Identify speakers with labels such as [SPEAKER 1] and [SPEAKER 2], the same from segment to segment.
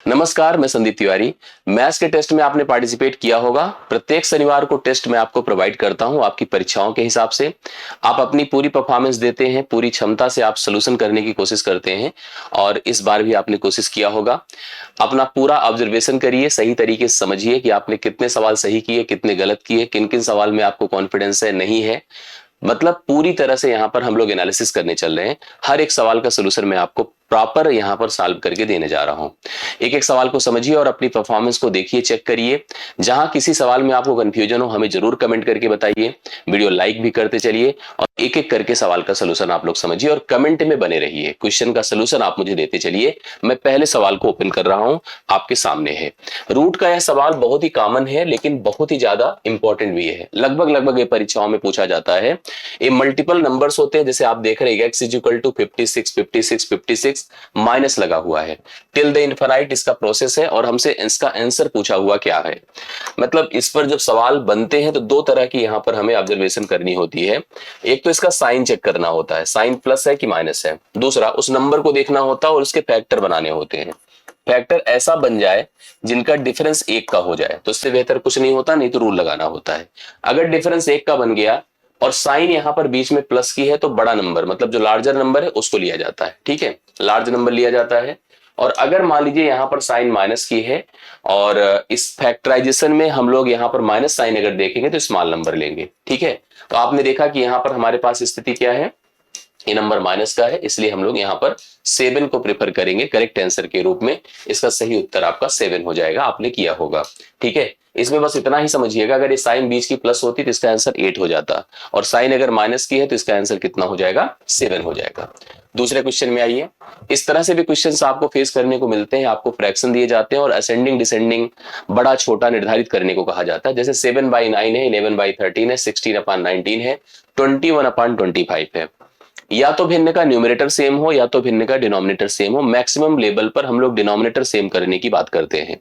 [SPEAKER 1] नमस्कार, मैं संदीप तिवारी। मैथ्स के टेस्ट में आपने पार्टिसिपेट किया होगा। प्रत्येक शनिवार को टेस्ट मैं आपको प्रोवाइड करता हूं आपकी परीक्षाओं के हिसाब से। आप अपनी पूरी परफॉर्मेंस देते हैं, पूरी क्षमता से आप सॉल्यूशन करने की कोशिश करते हैं और इस बार भी आपने कोशिश किया होगा। अपना पूरा ऑब्जर्वेशन करिए, सही तरीके से समझिए कि आपने कितने सवाल सही किए, कितने गलत किए, किन किन सवाल में आपको कॉन्फिडेंस है, नहीं है। मतलब पूरी तरह से यहाँ पर हम लोग एनालिसिस करने चल रहे हैं। हर एक सवाल का सोल्यूशन मैं आपको प्रॉपर यहाँ पर सॉल्व करके देने जा रहा हूँ। एक एक सवाल को समझिए और अपनी परफॉर्मेंस को देखिए, चेक करिए। जहां किसी सवाल में आपको कंफ्यूजन हो हमें जरूर कमेंट करके बताइए। वीडियो लाइक भी करते चलिए और एक एक करके सवाल का सोल्यूशन आप लोग समझिए और कमेंट में बने रहिए। क्वेश्चन का सोल्यूशन आप मुझे देते चलिए। मैं पहले सवाल को ओपन कर रहा हूं, आपके सामने है। रूट का यह सवाल बहुत ही कॉमन है लेकिन बहुत ही ज्यादा इंपॉर्टेंट भी है। लगभग लगभग ये परीक्षाओं में पूछा जाता है। ये मल्टीपल नंबर्स होते हैं, जैसे आप देख रहे हैं x is equal to 56 56 56 minus लगा हुआ है, टिल द इनफाइनाइट इसका प्रोसेस है और हमसे इसका आंसर पूछा हुआ क्या है। मतलब इस पर जब सवाल बनते हैं तो दो तरह की यहां पर हमें ऑब्जर्वेशन करनी होती है। एक तो इसका साइन चेक करना होता है, साइन प्लस है कि माइनस है। दूसरा उस नंबर को देखना होता है और उसके फैक्टर बनाने होते हैं। फैक्टर ऐसा बन जाए जिनका डिफरेंस एक का हो जाए, तो इससे बेहतर कुछ नहीं होता, नहीं तो रूल लगाना होता है। अगर डिफरेंस एक का बन गया और साइन यहां पर बीच में प्लस की है तो बड़ा नंबर, मतलब जो लार्जर नंबर है उसको लिया जाता है। ठीक है, लार्ज नंबर लिया जाता है। और अगर मान लीजिए यहां पर साइन माइनस की है और इस फैक्टराइजेशन में हम लोग यहां पर माइनस साइन अगर देखेंगे तो स्मॉल नंबर लेंगे। ठीक है, तो आपने देखा कि यहां पर हमारे पास स्थिति क्या है, ये नंबर माइनस का है, इसलिए हम लोग यहाँ पर 7 को प्रेफर करेंगे करेक्ट आंसर के रूप में। इसका सही उत्तर आपका 7 हो जाएगा, आपने किया होगा। ठीक है, इसमें बस इतना ही समझिएगा, अगर ये साइन बीच की प्लस होती तो इसका आंसर 8 हो जाता और साइन अगर माइनस की है तो इसका आंसर कितना हो जाएगा, 7 हो जाएगा। दूसरे क्वेश्चन में आइए। इस तरह से भी क्वेश्चंस आपको फेस करने को मिलते हैं। आपको फ्रैक्शन दिए जाते हैं और असेंडिंग डिसेंडिंग बड़ा छोटा निर्धारित करने को कहा जाता है। जैसे 7/9 है, 11/13 है, 16/19 है, 21/25 है। या तो भिन्न का न्यूमरेटर सेम हो या तो भिन्न का डिनोमिनेटर सेम हो। मैक्सिमम लेवल पर हम लोग डिनोमिनेटर सेम करने की बात करते हैं।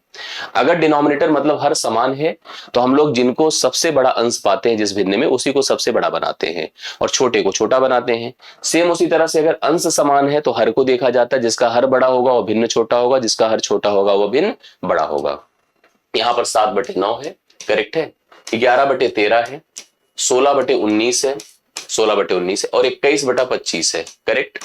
[SPEAKER 1] अगर डिनोमिनेटर मतलब हर समान है तो हम लोग जिनको सबसे बड़ा अंश पाते हैं जिस भिन्न में, उसी को सबसे बड़ा बनाते हैं और छोटे को छोटा बनाते हैं। सेम उसी तरह से अगर अंश समान है तो हर को देखा जाता है, जिसका हर बड़ा होगा वो भिन्न छोटा होगा, जिसका हर छोटा होगा वो भिन्न बड़ा होगा। यहाँ पर 7/9 है, करेक्ट है। 11/13 है, 16/19 है, 16/19 है और 21/25 है, करेक्ट।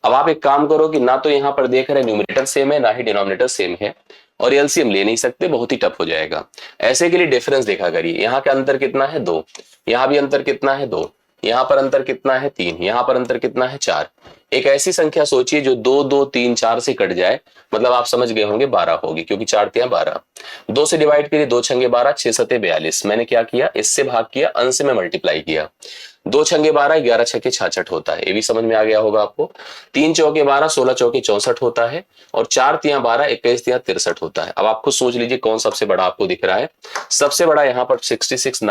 [SPEAKER 1] अब आप एक काम करो कि ना तो यहां पर देख रहे न्यूमरेटर सेम है ना ही डिनोमिनेटर सेम है और एलसीएम ले नहीं सकते, बहुत ही टफ हो जाएगा। ऐसे के लिए डिफरेंस देखा करिए। यहाँ का अंतर कितना है, 2। यहाँ भी अंतर कितना है, 2। यहाँ पर अंतर कितना है, 3। यहाँ पर अंतर कितना है, 4। एक ऐसी संख्या सोचिए जो 2 2 3 4 से कट जाए, मतलब आप समझ गए होंगे 12 होगी, क्योंकि 4 तिया 12। 2 से डिवाइड करिए, 2 छंगे 12, 6 सते 42। मैंने क्या किया, इससे भाग किया, अंश में मल्टीप्लाई किया। 2 छंगे 12, 11 छक्के 66 होता है, ये भी समझ में आ गया होगा आपको। 3 चौके 12, 16 चौके 64 होता है और 4 तिया 12, 21 तिया 63 होता है। अब आप खुद सोच लीजिए कौन सबसे बड़ा आपको दिख रहा है। सबसे बड़ा यहाँ पर 66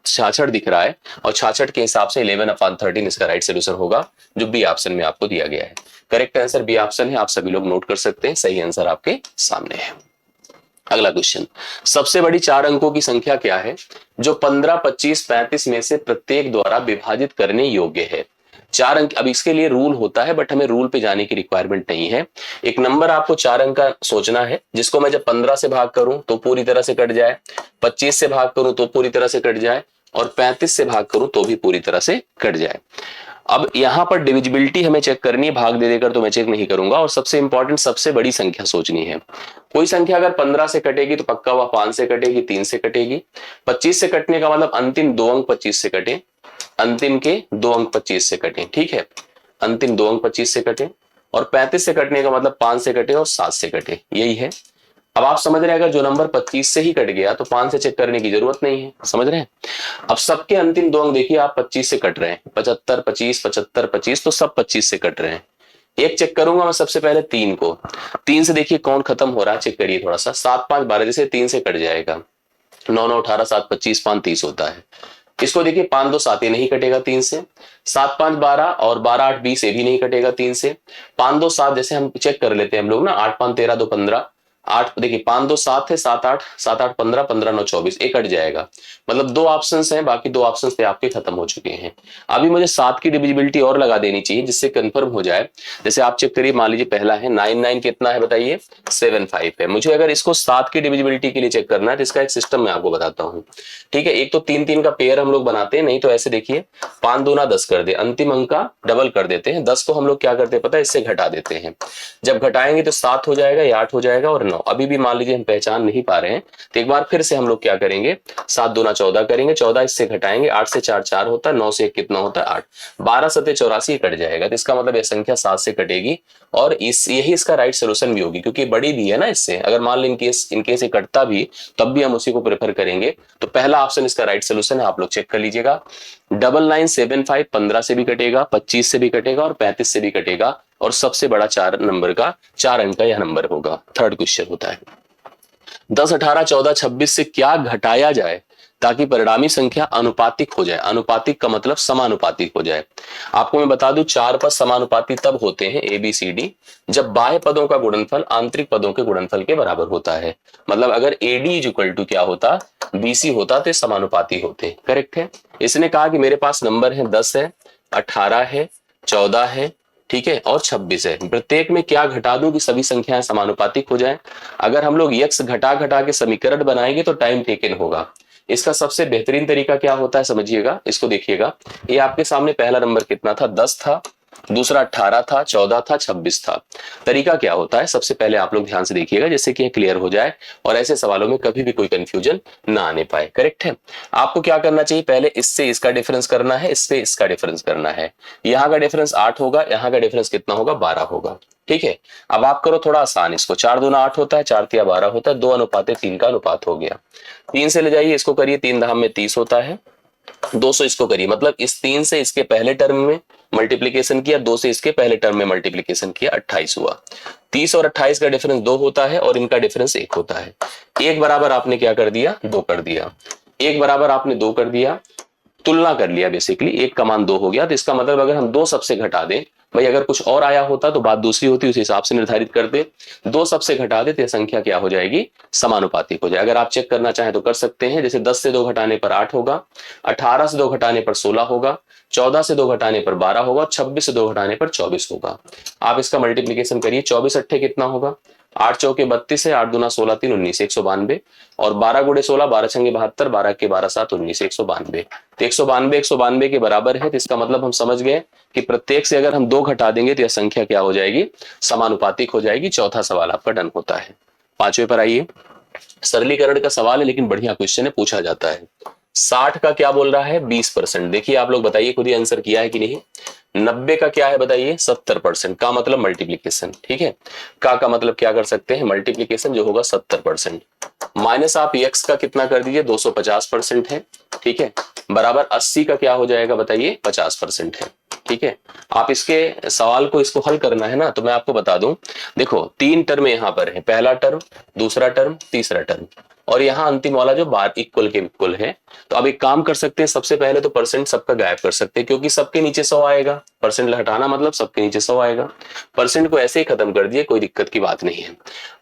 [SPEAKER 1] 66 दिख रहा है और 66 के हिसाब से 11/13 इसका राइट सोल्यूशन होगा, जो बी ऑप्शन में आपको दिया गया है। करेक्ट आंसर बी ऑप्शन है, आप सभी लोग नोट कर सकते हैं। सही आंसर आपके सामने है। अगला क्वेश्चन, सबसे बड़ी 4 अंकों की संख्या क्या है जो 15 25 35 में से प्रत्येक द्वारा विभाजित करने योग्य है। 4 अंक, अब इसके लिए रूल होता है बट हमें रूल पे जाने की रिक्वायरमेंट नहीं है। एक नंबर आपको 4 अंक का सोचना है जिसको मैं जब 15 से भाग करूं तो पूरी तरह से कट जाए, 25 से भाग करूं तो पूरी तरह से कट जाए और 35 से भाग करूं तो भी पूरी तरह से कट जाए। अब यहां पर डिविजिबिलिटी हमें चेक करनी है, भाग दे देकर तो मैं चेक नहीं करूंगा। और सबसे इंपॉर्टेंट सबसे बड़ी संख्या सोचनी है। कोई संख्या अगर 15 से कटेगी तो पक्का वह 5 से कटेगी, 3 से कटेगी। 25 से कटने का मतलब अंतिम 2 अंक 25 से कटे, अंतिम के 2 अंक 25 से कटे। ठीक है, अंतिम 2 अंक 25 से कटे। और 35 से कटने का मतलब 5 से कटे और 7 से कटे, यही है। अब आप समझ रहे हैं अगर जो नंबर 25 से ही कट गया तो 5 से चेक करने की जरूरत नहीं है, समझ रहे हैं। अब सबके अंतिम 2 अंक देखिए, आप 25 से कट रहे हैं, 75 25 75 25, तो सब 25 से कट रहे हैं। एक चेक करूंगा मैं सबसे पहले 3 को। 3 से देखिए कौन खत्म हो रहा है, चेक करिए थोड़ा सा। 7 5 12, जैसे 3 से कट जाएगा, 9 9 18 7 25 5 30 होता है। इसको देखिए 5 2 7, ये नहीं कटेगा 3 से। 7 5 12 और 12 8 20, ये भी नहीं कटेगा 3 से। 5 2 7, जैसे हम चेक कर लेते हैं हम लोग ना, 8 5 13 2 15, 8 देखिए 5 2 7 है, 7 8 7 8 15 15 9 24, एक कट जाएगा। मतलब 2 ऑप्शंस हैं, बाकी 2 ऑप्शंस थे आपके खत्म हो चुके हैं। अभी मुझे 7 की डिविजिबिलिटी और लगा देनी चाहिए जिससे कंफर्म हो जाए। जैसे आप चेक करिए, मान लीजिए पहला है 9 9 कितना है बताइए, 7 5 है। मुझे अगर इसको 7 की डिविजिबिलिटी के लिए चेक करना है तो इसका एक सिस्टम मैं आपको बताता हूँ। ठीक है, एक तो 3 3 का पेयर हम लोग बनाते हैं, नहीं तो ऐसे देखिए 5 दूना 10 कर दे, अंतिम अंक का डबल कर देते हैं। 10 को हम लोग क्या करते हैं पता है, इससे घटा देते हैं। जब घटाएंगे तो 7 हो जाएगा, या 8 हो जाएगा और 9। अभी भी मान लीजिए हम पहचान नहीं पा रहे हैं तो एक बार फिर से हम लोग क्या करेंगे, 7 दूना 14 करेंगे, 14 इससे घटाएंगे, 8 से 4 4 होता है, 9 से 1 कितना होता है 8, 12 सते 84 कट जाएगा। तो इसका मतलब यह संख्या 7 से कटेगी और यही इसका राइट सोल्यूशन भी होगी, क्योंकि बड़ी भी है ना इससे। अगर मान लो इनकेस ये कटता भी तब भी हम उसी को प्रेफर करेंगे। तो पहला ऑप्शन इसका राइट सोल्यूशन है, आप लोग चेक कर लीजिएगा। 9975 15 से भी कटेगा, 25 से भी कटेगा और 35 से भी कटेगा, और सबसे बड़ा 4 नंबर का 4 अंक का यह नंबर होगा। थर्ड क्वेश्चन होता है 10 18 14 26 से क्या घटाया जाए ताकि परिणामी संख्या अनुपातिक हो जाए। अनुपातिक का मतलब समानुपातिक हो जाए। आपको मैं बता दूं 4 पद समानुपाती तब होते हैं ABCD जब बाह्य पदों का गुणनफल आंतरिक पदों के गुणनफल के बराबर होता है। मतलब अगर AD इक्वल टू क्या होता, BC होता तो समानुपाती होते। करेक्ट है। इसने कहा कि मेरे पास नंबर है 10 है, 18 है, 14 है, ठीक है, और 26 है। प्रत्येक में क्या घटा दूं कि सभी संख्याएं समानुपातिक हो जाएं। अगर हम लोग यक्स घटा घटा के समीकरण बनाएंगे तो टाइम टेकन होगा। इसका सबसे बेहतरीन तरीका क्या होता है समझिएगा, इसको देखिएगा। ये आपके सामने पहला नंबर कितना था, 10 था, दूसरा 18 था, 14 था, 26 था। तरीका क्या होता है, सबसे पहले आप लोग ध्यान से देखिएगा जिससे कि क्लियर हो जाए और ऐसे सवालों में कभी भी कोई कंफ्यूजन ना आने पाए। करेक्ट है। आपको क्या करना चाहिए, पहले इससे इसका डिफरेंस करना है, इससे इसका डिफरेंस करना है। यहाँ का डिफरेंस 8 होगा, यहाँ का डिफरेंस कितना होगा, 12 होगा। ठीक है। अब आप करो थोड़ा आसान, इसको 4 दूना 8 होता है, 4 तिया 12 होता है, 2 अनुपात 3 का अनुपात हो गया। 3 से ले जाइए, इसको करिए, 3 धाम में 30 होता है, 200 इसको करिए। मतलब इस 3 से इसके पहले टर्म में मल्टीप्लीकेशन किया, 2 से इसके पहले टर्म में मल्टीप्लीकेशन किया, 28 हुआ। 30 और 28 का डिफरेंस 2 होता है और इनका डिफरेंस 1 होता है। 1 बराबर आपने क्या कर दिया, 2 कर दिया। 1 बराबर आपने 2 कर दिया, तुलना कर लिया बेसिकली, 1 का मान 2 हो गया। तो इसका मतलब अगर हम 2 सबसे घटा दें, भाई अगर कुछ और आया होता तो बात दूसरी होती, उस हिसाब से निर्धारित करते। 2 सबसे घटा दे तो संख्या क्या हो जाएगी, समानुपातिक हो जाए। अगर आप चेक करना चाहें तो कर सकते हैं। जैसे 10 से 2 घटाने पर 8 होगा, 18 से 2 घटाने पर 16 होगा, 14 से 2 घटाने पर 12 होगा, 26 से 2 घटाने पर 24 होगा। आप इसका मल्टीप्लीकेशन करिए, 24 अट्ठे कितना होगा, 8 चौके 32 है, 8 दूना 16 3 19 192, और 12 गुड़े 16 12 छंगे 72, 12 के 12 7 19 192। तो 192 के बराबर है। तो इसका मतलब हम समझ गए कि प्रत्येक से अगर हम 2 घटा देंगे तो यह संख्या क्या हो जाएगी, समानुपातिक हो जाएगी। चौथा सवाल आपका डन होता है। पांचवें पर आइए। सरलीकरण का सवाल है लेकिन बढ़िया क्वेश्चन है, पूछा जाता है। 60 का क्या बोल रहा है, 20%। देखिए आप लोग बताइए, खुद ही आंसर किया है कि नहीं। 90 का क्या है बताइए, 70%। का मतलब मल्टीप्लीकेशन। ठीक है, का मतलब क्या कर सकते हैं, मल्टीप्लीकेशन जो होगा 70%। माइनस आप एक्स का कितना कर दीजिए, 250% है। ठीक है, बराबर 80 का क्या हो जाएगा बताइए, 50% है। ठीक है, आप इसके सवाल को इसको हल करना है ना, तो मैं आपको बता दूं। देखो 3 टर्म यहां पर है, पहला टर्म, दूसरा टर्म, तीसरा टर्म, और यहाँ अंतिम वाला जो बार इक्वल के इक्वल है। तो अब एक काम कर सकते हैं, सबसे पहले तो परसेंट सबका गायब कर सकते हैं, क्योंकि सबके नीचे 100 आएगा। परसेंट हटाना मतलब सबके नीचे 100 आएगा। परसेंट को ऐसे ही खत्म कर दिए, कोई दिक्कत की बात नहीं है।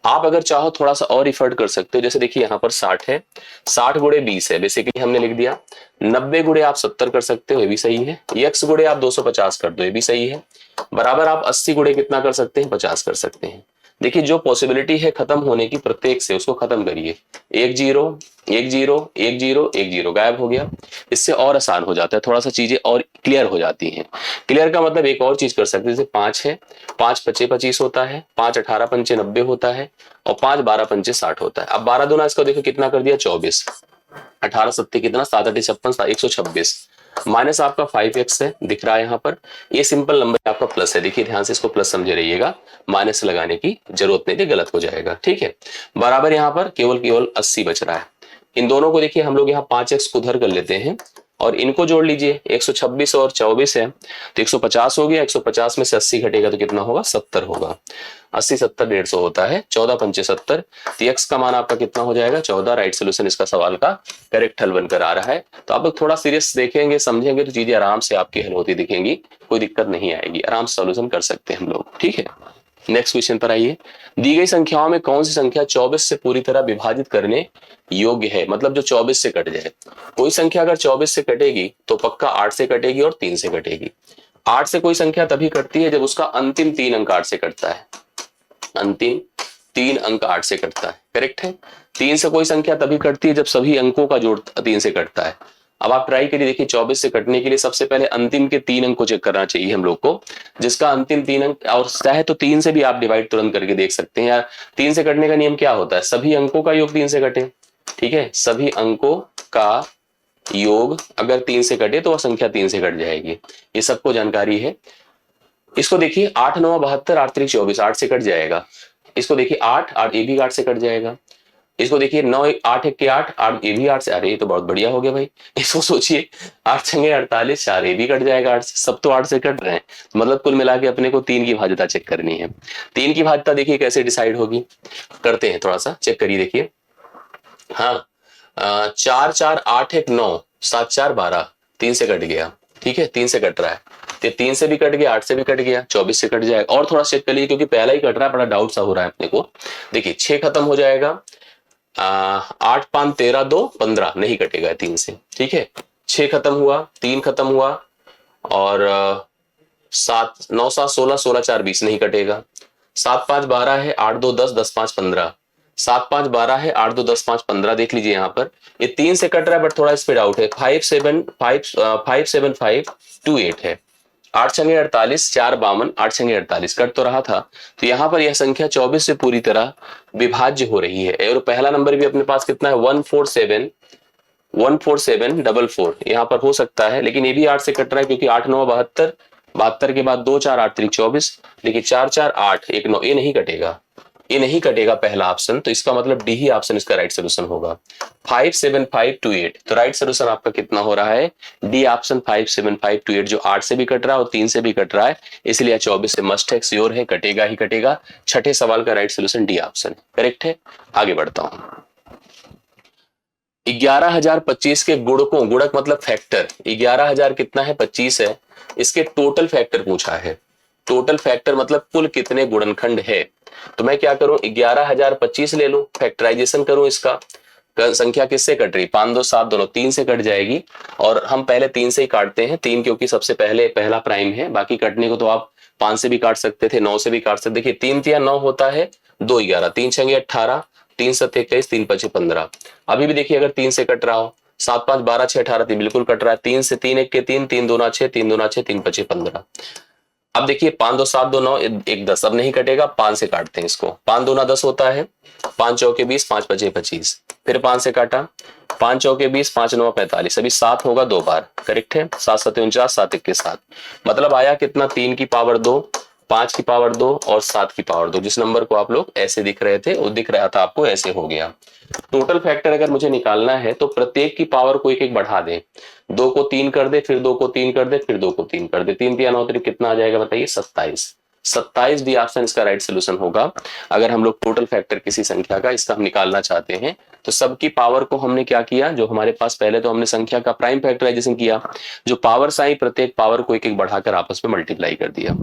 [SPEAKER 1] आप अगर चाहो थोड़ा सा और इफर्ट कर सकते हो। जैसे देखिए यहाँ पर 60 है, 60 गुड़े 20 है, बेसिकली हमने लिख दिया। 90 गुड़े आप 70 कर सकते हो, ये भी सही है। x गुड़े आप 250 कर दो, ये भी सही है। बराबर आप 80 गुड़े कितना कर सकते हैं, 50 कर सकते हैं। देखिए जो पॉसिबिलिटी है खत्म होने की प्रत्येक से, उसको खत्म करिए। 1 0 1 0 1 0 1 0 गायब हो गया। इससे और आसान हो जाता है, थोड़ा सा चीजें और क्लियर हो जाती हैं। क्लियर का मतलब एक और चीज कर सकते हैं, जैसे 5 है, 5 पचे 25 होता है, 5 18 पंचे 90 होता है, और 5 12 पंचे 60 होता है। अब 12 दूना इसको देखो कितना कर दिया, 24। 18 सत्ते कितना, 7 8 56 126। माइनस आपका 5x है, दिख रहा है यहाँ पर। ये सिंपल नंबर आपका प्लस है, देखिए ध्यान से इसको प्लस समझे रहिएगा, माइनस लगाने की जरूरत नहीं थी, गलत हो जाएगा। ठीक है, बराबर यहाँ पर केवल 80 बच रहा है। इन दोनों को देखिए हम लोग यहाँ 5x को उधर कर लेते हैं और इनको जोड़ लीजिए। 126 और 24 है तो 150 हो गया। 150 में से 80 घटेगा तो कितना होगा, 70 होगा। 80 70 150 होता है, 14 पंचे 70। तो x का मान आपका कितना हो जाएगा, 14। राइट सोल्यूशन इसका सवाल का करेक्ट हल बनकर आ रहा है। तो आप लोग थोड़ा सीरियस देखेंगे, समझेंगे तो चीजें आराम से आपकी हल होती दिखेंगी, कोई दिक्कत नहीं आएगी, आराम से सोल्यूशन कर सकते हैं हम लोग। ठीक है, नेक्स्ट क्वेश्चन पर आइए। दी गई संख्याओं में कौन सी संख्या 24 से पूरी तरह विभाजित करने योग्य है, मतलब जो 24 से कट जाए। कोई संख्या अगर 24 से कटेगी तो पक्का 8 से कटेगी और 3 से कटेगी। 8 से कोई संख्या तभी कटती है जब उसका अंतिम 3 अंक 8 से कटता है, अंतिम 3 अंक 8 से कटता है, करेक्ट है। 3 से कोई संख्या तभी कटती है जब सभी अंकों का जोड़ 3 से कटता है। अब आप ट्राई करिए, देखिए 24 से कटने के लिए सबसे पहले अंतिम के 3 अंक को चेक करना चाहिए हम लोग को, जिसका अंतिम 3 अंक, और चाहे तो 3 से भी आप डिवाइड तुरंत करके देख सकते हैं यार। 3 से कटने का नियम क्या होता है, सभी अंकों का योग 3 से कटे, ठीक है, सभी अंकों का योग अगर 3 से कटे तो वह संख्या 3 से कट जाएगी, ये सबको जानकारी है। इसको देखिए 8 9 72 8 3 24, 8 से कट जाएगा। इसको देखिए 8 8 ये भी 8 से कट जाएगा। इसको देखिए 9 8 1 के 8 8 ये भी 8 से, अरे ये तो बहुत बढ़िया हो गया भाई। इसको सोचिए 8 छंगे 48 4 ये भी कट जाएगा 8 से, सब तो 8 से कट रहे हैं। मतलब कुल मिला के अपने को 3 की भाज्यता चेक करनी है। 3 की भाज्यता देखिए कैसे डिसाइड होगी, करते हैं थोड़ा सा चेक करिए, देखिए हाँ 4 4 8 1 9 7 4 12, 3 से कट गया, ठीक है 3 से कट रहा है, तो 3 से भी कट गया 8 से भी कट गया, 24 से कट जाएगा। और थोड़ा चेक कर लीजिए क्योंकि पहला ही कट रहा है, बड़ा डाउट सा हो रहा है अपने को। देखिए 6 खत्म हो जाएगा, 8 5 13 2 15 नहीं कटेगा 3 से, ठीक है। 6 खत्म हुआ, 3 खत्म हुआ, और 7 9 7 16 16 4 20 नहीं कटेगा। 7 5 12 है, 8 2 10 10 5 15, 7 5 12 है, 8 2 10 5 15, देख लीजिए यहाँ पर ये 3 से कट रहा है बट थोड़ा इस पे डाउट है। 5 7 5 5 7 5 2 8 है, 8 छंगे 48 4 52, 8 छंगे 48 कट तो रहा था। तो यहाँ पर यह संख्या 24 से पूरी तरह विभाज्य हो रही है। और पहला नंबर भी अपने पास कितना है 147 यहाँ पर हो सकता है, लेकिन ये भी 8 से कट रहा है क्योंकि 8 9 72, 72 के बाद 2 4 8 3 24, देखिए 4 4 8 1 9, ये नहीं कटेगा, ये नहीं कटेगा पहला ऑप्शन, तो इसका मतलब डी ही ऑप्शन इसका राइट सोल्यूशन होगा। 5 7 5 2 8, तो राइट सोल्यूशन आपका कितना हो रहा है, डी ऑप्शन 5 7 5 2 8, जो 8 से भी कट रहा है और 3 से भी कट रहा है, इसलिए 24 से मस्ट है, श्योर है, कटेगा ही कटेगा। छठे सवाल का राइट सोल्यूशन डी ऑप्शन है, करेक्ट है। आगे बढ़ता हूं। 11,025 के गुणकों, गुणक मतलब फैक्टर, 11,000 कितना है 25 है, इसके टोटल फैक्टर पूछा है। टोटल फैक्टर मतलब कुल कितने गुणनखंड है। तो मैं क्या करूं 11,025 ले लूं, फैक्टराइजेशन करूं इसका, संख्या किससे कट रही 5 2 7 दोनों 3 से कट जाएगी, और हम पहले 3 से ही काटते हैं, 3 क्योंकि सबसे पहले पहला प्राइम है, बाकी कटने को तो आप 5 से भी काट सकते थे, 9 से भी काट सकते। देखिए 3 3 9 होता है, 2 11, 3 6 18, 3 7 21, 3 5 15। अभी भी देखिए अगर 3 से कट रहा हो, 7 5 12 6 18, 3 बिल्कुल कट रहा है, 3 से 3 1 के 3, 3 2 6 3 2 6 3 5 15। अब देखिए 5 2 7 2 9 1 10, अब नहीं कटेगा, 5 से काटते हैं इसको, 5 2 10 होता है, 5 चौके 20, 5 5 25, फिर 5 से काटा, 5 चौके 20, 5 9 45, अभी 7 होगा 2 बार, करेक्ट है, 7 7 49, 7 1 7, मतलब आया कितना 3 की पावर 2, 5 की पावर 2 और 7 की पावर 2। जिस नंबर को आप लोग ऐसे दिख रहे थे वो दिख रहा था आपको ऐसे हो गया। टोटल फैक्टर अगर मुझे निकालना है तो प्रत्येक की पावर को एक एक बढ़ा दें, 2 को 3 कर दे, फिर 2 को 3 कर दे, फिर 2 को 3 कर दे, 3 3 9 कितना आ जाएगा बताइए 27। 27 डी ऑप्शन इसका राइट सोल्यूशन होगा। अगर हम लोग टोटल फैक्टर किसी संख्या का इसका हम निकालना चाहते हैं तो सबकी पावर को हमने क्या किया, जो हमारे पास पहले तो हमने संख्या का प्राइम फैक्टराइजेशन किया, जो पावर्स आई प्रत्येक पावर को एक एक बढ़ाकर आपस में मल्टीप्लाई कर दिया।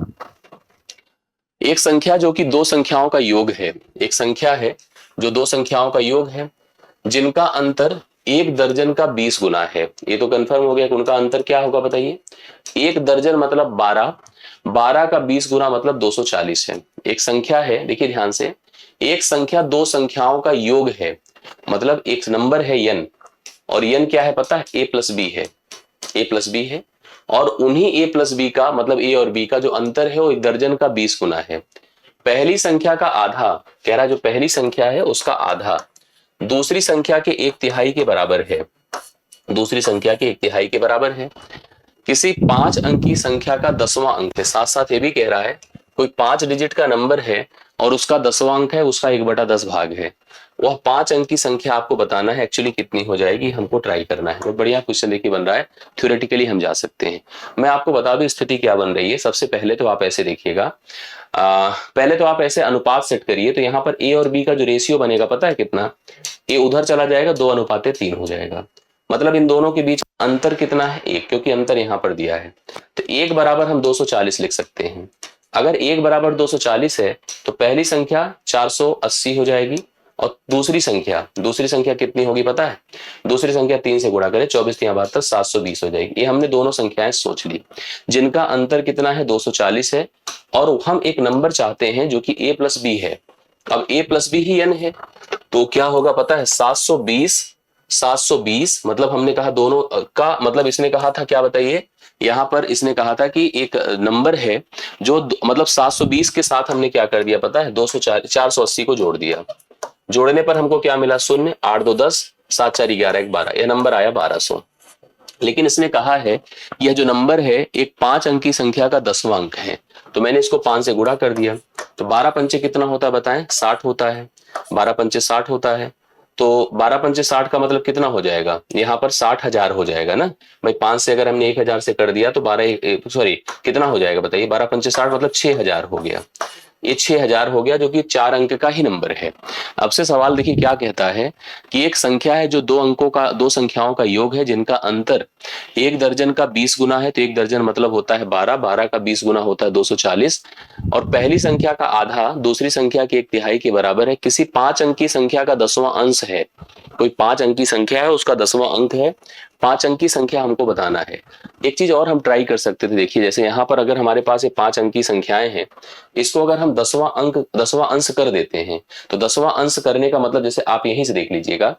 [SPEAKER 1] एक संख्या जो कि दो संख्याओं का योग है, एक संख्या है जो दो संख्याओं का योग है जिनका अंतर 1 दर्जन का 20 गुना है। ये तो कंफर्म हो गया कि उनका अंतर क्या होगा बताइए, 1 दर्जन मतलब 12, 12 का 20 गुना मतलब 240 है। एक संख्या है, देखिए ध्यान से, एक संख्या दो संख्याओं का योग है, मतलब एक नंबर है n, और n क्या है पता है, a प्लस बी है, a प्लस बी है, और उन्हीं a प्लस बी का मतलब a और b का जो अंतर है वो 1 दर्जन का 20 गुना है। पहली संख्या का आधा, कह रहा जो पहली संख्या है उसका आधा दूसरी संख्या के 1/3 के बराबर है, दूसरी संख्या के 1/3 के बराबर है। किसी 5 अंकी संख्या का 10वां अंक है, साथ साथ ये भी कह रहा है कोई 5 डिजिट का नंबर है और उसका 10वां अंक है, उसका 1/10 भाग है, वह 5 अंक की संख्या आपको बताना है, एक्चुअली कितनी हो जाएगी हमको ट्राई करना है। बहुत बढ़िया क्वेश्चन देखिए बन रहा है, थ्योरेटिकली हम जा सकते हैं। मैं आपको बता दूं स्थिति क्या बन रही है। सबसे पहले तो आप ऐसे देखिएगा, पहले तो आप ऐसे अनुपात सेट करिए, तो यहाँ पर ए और बी का जो रेशियो बनेगा पता है कितना, ए उधर चला जाएगा 2:3 हो जाएगा, मतलब इन दोनों के बीच अंतर कितना है 1, क्योंकि अंतर यहाँ पर दिया है। तो 1 बराबर हम 240 लिख सकते हैं, अगर 1 बराबर 240 है तो पहली संख्या 480 हो जाएगी और दूसरी संख्या कितनी होगी पता है? दूसरी संख्या 3 से गुणा करें, 24 3 72 720 हो जाएगी। ये हमने दोनों संख्याएं सोच ली जिनका अंतर कितना है 240 है और हम एक नंबर चाहते हैं जो कि a प्लस बी है। अब a प्लस बी ही n है तो क्या होगा पता है? 720 मतलब हमने कहा दोनों का मतलब इसने कहा था क्या बताइए? यहां पर इसने कहा था कि एक नंबर है जो मतलब 720 के साथ हमने क्या कर दिया पता है? 480 को जोड़ दिया। जोड़ने पर हमको क्या मिला? शून्य, 8 2 10, 7 4 11 1 12, यह नंबर आया 1200। लेकिन इसने कहा है यह जो नंबर है एक 5 अंकी संख्या का 10वां अंक है, तो मैंने इसको 5 से गुणा कर दिया। तो 12 पंचे कितना होता है बताएं? 60 होता है। 12 पंचे 60 होता है तो 12 पंचे 60 का मतलब कितना हो जाएगा? यहाँ पर 60,000 हो जाएगा ना भाई। 5 से अगर हमने 1000 से कर दिया तो 12 सॉरी कितना हो जाएगा बताइए? 12 पंचे 60 मतलब 6000 हो गया। ये 6000 हो गया जो कि 4 अंक का ही नंबर है। अब से सवाल देखिए क्या कहता है कि एक संख्या है जो दो संख्याओं का योग है जिनका अंतर 1 दर्जन का 20 गुना है। तो 1 दर्जन मतलब होता है 12, 12 का 20 गुना होता है 240 और पहली संख्या का आधा दूसरी संख्या के 1/3 के बराबर है। किसी 5 अंकी संख्या का 10वां अंश है। कोई 5 अंकी संख्या है उसका 10वां अंक है। 5 अंकी संख्या हमको बताना है। एक चीज और हम ट्राई कर सकते थे, देखिए जैसे यहाँ पर अगर हमारे पास ये 5 अंकी संख्याएं हैं, इसको अगर हम 10वां अंश कर देते हैं तो 10वां अंश करने का मतलब जैसे आप यहीं से देख लीजिएगा।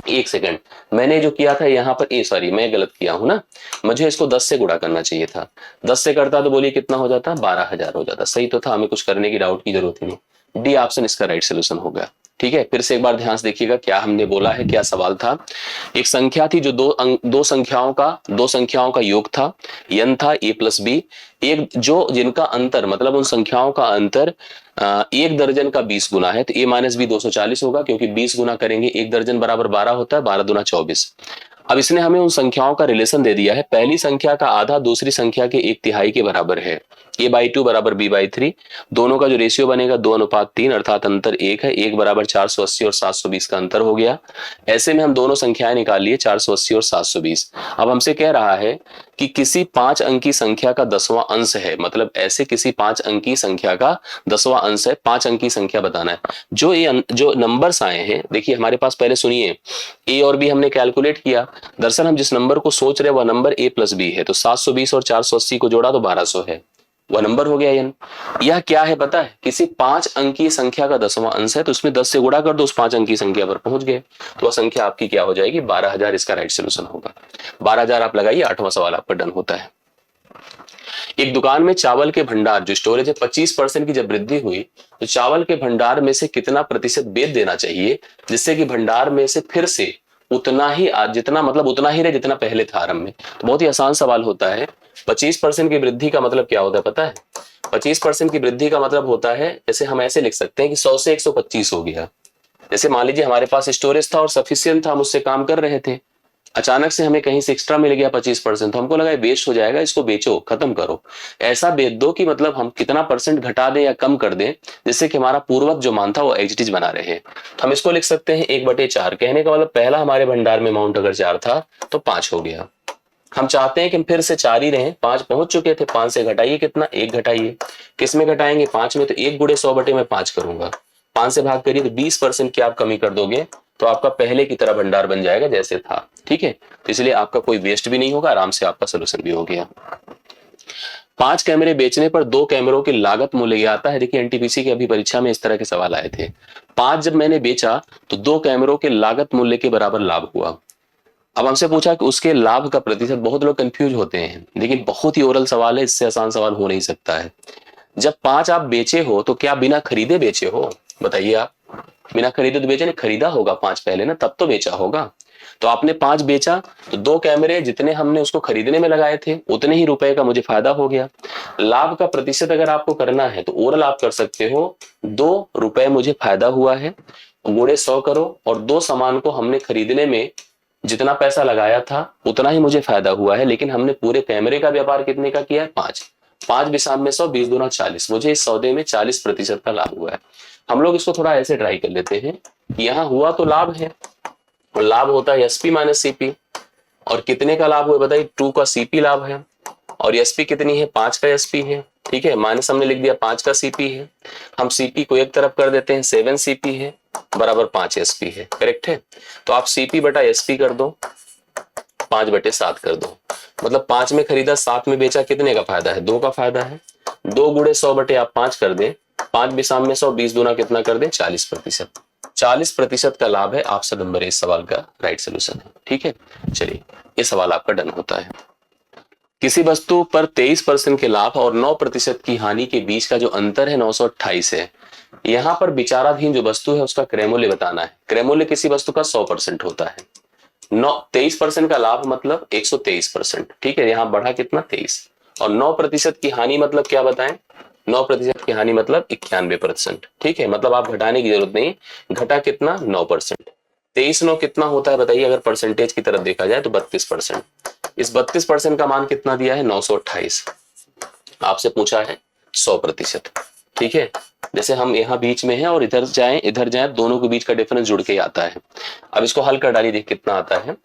[SPEAKER 1] एक सेकंड, मैंने जो किया था यहाँ पर सॉरी मैं गलत किया हूं ना, मुझे इसको 10 से गुणा करना चाहिए था। 10 से करता तो बोलिए कितना हो जाता? 12,000 हो जाता। सही तो था, हमें कुछ करने की डाउट की जरूरत ही नहीं। डी ऑप्शन इसका राइट सोल्यूशन होगा। ठीक है, फिर से एक बार ध्यान से देखिएगा क्या हमने बोला है, क्या सवाल था। एक संख्या थी जो दो संख्याओं का योग था, n था a प्लस बी। एक जो जिनका अंतर मतलब उन संख्याओं का अंतर 1 दर्जन का 20 गुना है। तो a माइनस बी 240 होगा क्योंकि 20 गुना करेंगे 1 दर्जन बराबर 12 होता है, 12 दूना 24। अब इसने हमें उन संख्याओं का रिलेशन दे दिया है। पहली संख्या का आधा दूसरी संख्या के 1/3 के बराबर है। a/2 बराबर b/3। दोनों का जो रेशियो बनेगा 2:3 अर्थात अंतर 1 है। 1 बराबर 480 और 720 का अंतर हो गया। ऐसे में हम दोनों संख्याएं निकाल लिए 480 और 720। अब हमसे कह रहा है कि किसी 5 अंकी संख्या का 10वां अंश है, मतलब ऐसे किसी 5 अंकी संख्या का 10वां अंश है। 5 अंकी संख्या बताना है। जो नंबर्स आए हैं देखिए हमारे पास, पहले सुनिए, ए और बी हमने कैलकुलेट किया। दरअसल हम जिस नंबर को सोच रहे हैं वह नंबर a प्लस बी है। तो 720 और 480 को जोड़ा तो 1200 है, वह नंबर हो गया n। यह क्या है पता है? किसी 5 अंकीय संख्या का 10वां अंश है। तो उसमें 10 से गुणा कर दो, उस 5 अंकीय संख्या पर पहुंच गए तो वह संख्या आपकी क्या हो जाएगी? 12,000 इसका राइट सोल्यूशन होगा। 12,000 आप लगाइए, 8वां सवाल आपका डन होता है। एक दुकान में चावल के भंडार जो स्टोरेज है 25% की जब वृद्धि हुई तो चावल के भंडार में से कितना प्रतिशत बेच देना चाहिए जिससे कि भंडार में से फिर से उतना ही जितना मतलब उतना ही रहे जितना पहले था आरंभ में? तो बहुत ही आसान सवाल होता है। 25% की वृद्धि का मतलब क्या होता है पता है? 25% की वृद्धि का मतलब होता है, जैसे हम ऐसे लिख सकते हैं कि 100 से 125 हो गया। जैसे मान लीजिए हमारे पास स्टोरेज था और सफिशियंट था, हम उससे काम कर रहे थे, अचानक से हमें कहीं से एक्स्ट्रा मिल गया 25%, तो हमको लगा वेस्ट हो जाएगा, इसको बेचो, खत्म करो। ऐसा बेच दो कि मतलब हम कितना परसेंट घटा दें या कम कर दें जिससे कि हमारा पूर्वज जो मान था वो एज इट इज बना रहे। तो हम इसको लिख सकते हैं 1/4। कहने का मतलब पहला हमारे भंडार में अमाउंट अगर 4 था तो 5 हो गया। हम चाहते हैं कि फिर से 4 ही रहे, 5 पहुंच चुके थे, 5 से घटाइए कितना? 1 घटाइए। किस में घटाएंगे? 5 में। तो 1 गुणे 100 बटे में 5 करूंगा, 5 से भाग करिए तो 20% की आप कमी कर दोगे तो आपका पहले की तरह भंडार बन जाएगा जैसे था। ठीक है, तो इसलिए आपका कोई वेस्ट भी नहीं होगा, आराम से आपका सोल्यूशन भी हो गया। 5 कैमरे बेचने पर 2 कैमरों की लागत मूल्य आता है। देखिए एनटीपीसी की अभी परीक्षा में इस तरह के सवाल आए थे। 5 जब मैंने बेचा तो 2 कैमरों के लागत मूल्य के बराबर लाभ हुआ। अब हमसे पूछा कि उसके लाभ का प्रतिशत। बहुत लोग कंफ्यूज होते हैं, लेकिन बहुत ही ओरल सवाल है, इससे आसान सवाल हो नहीं सकता है। जब 5 आप बेचे हो तो क्या बिना खरीदे बेचे हो? बताइए आप, बिना खरीदे तो बेचे नहीं, खरीदा होगा 5 पहले ना, तब तो बेचा होगा। तो आपने 5 बेचा तो 2 कैमरे जितने हमने उसको खरीदने में लगाए थे उतने ही रुपए का मुझे फायदा हो गया। लाभ का प्रतिशत अगर आपको करना है तो ओरल आप कर सकते हो, 2 रुपए मुझे फायदा हुआ है, गुणे 100 करो और 2 सामान को हमने खरीदने में जितना पैसा लगाया था उतना ही मुझे फायदा हुआ है, लेकिन हमने पूरे कैमरे का व्यापार कितने का किया है? 5। 5 बिसाम में 100, 20 दूना 40, मुझे इस सौदे में 40% का लाभ हुआ है। हम लोग इसको थोड़ा ऐसे ट्राई कर लेते हैं, यहाँ हुआ तो लाभ है और लाभ होता है एसपी माइनस सीपी, और कितने का लाभ हुआ बताइए? 2 का सीपी लाभ है और एसपी कितनी है, 5 का एसपी है, ठीक है, माइनस हमने लिख दिया 5 का सीपी है, हम सीपी को एक तरफ कर देते हैं, 7 सीपी है बराबर 5 एसपी है, करेक्ट है। तो आप सीपी बटा एसपी कर दो, 5/7 कर दो, मतलब 5 में खरीदा 7 में बेचा, कितने का फायदा है, 2 का फायदा है। 2 गुणे 100 बटे आप 5 कर दें, 5 बिसाम में 100, 20 दूना कितना कर दें, 40%। 40% का लाभ है, ऑप्शन नंबर इस सवाल का राइट सोल्यूशन है, ठीक है। चलिए ये सवाल आपका डन होता है। किसी वस्तु पर 23% के लाभ और 9% की हानि के बीच का जो अंतर है 928 है। यहां पर विचाराधीन जो वस्तु है उसका क्रय मूल्य बताना है। क्रय मूल्य किसी वस्तु का 100% होता है। 23% का लाभ मतलब 123%, ठीक है, यहां बढ़ा कितना 23, और 9% की हानि मतलब क्या बताएं, 9% की हानि मतलब 91%, ठीक है, मतलब आप घटाने की जरूरत नहीं, घटा कितना 9%। 23 9 कितना होता है बताइए, अगर परसेंटेज की तरफ देखा जाए तो 32%। इस 32% का मान कितना दिया है, 928, आपसे पूछा है 100%, ठीक है। जैसे हम यहाँ बीच में हैं और इधर जाएं, दोनों के बीच का डिफरेंस जुड़ के आता है। अब इसको हल कर डालिए, देख कितना आता है,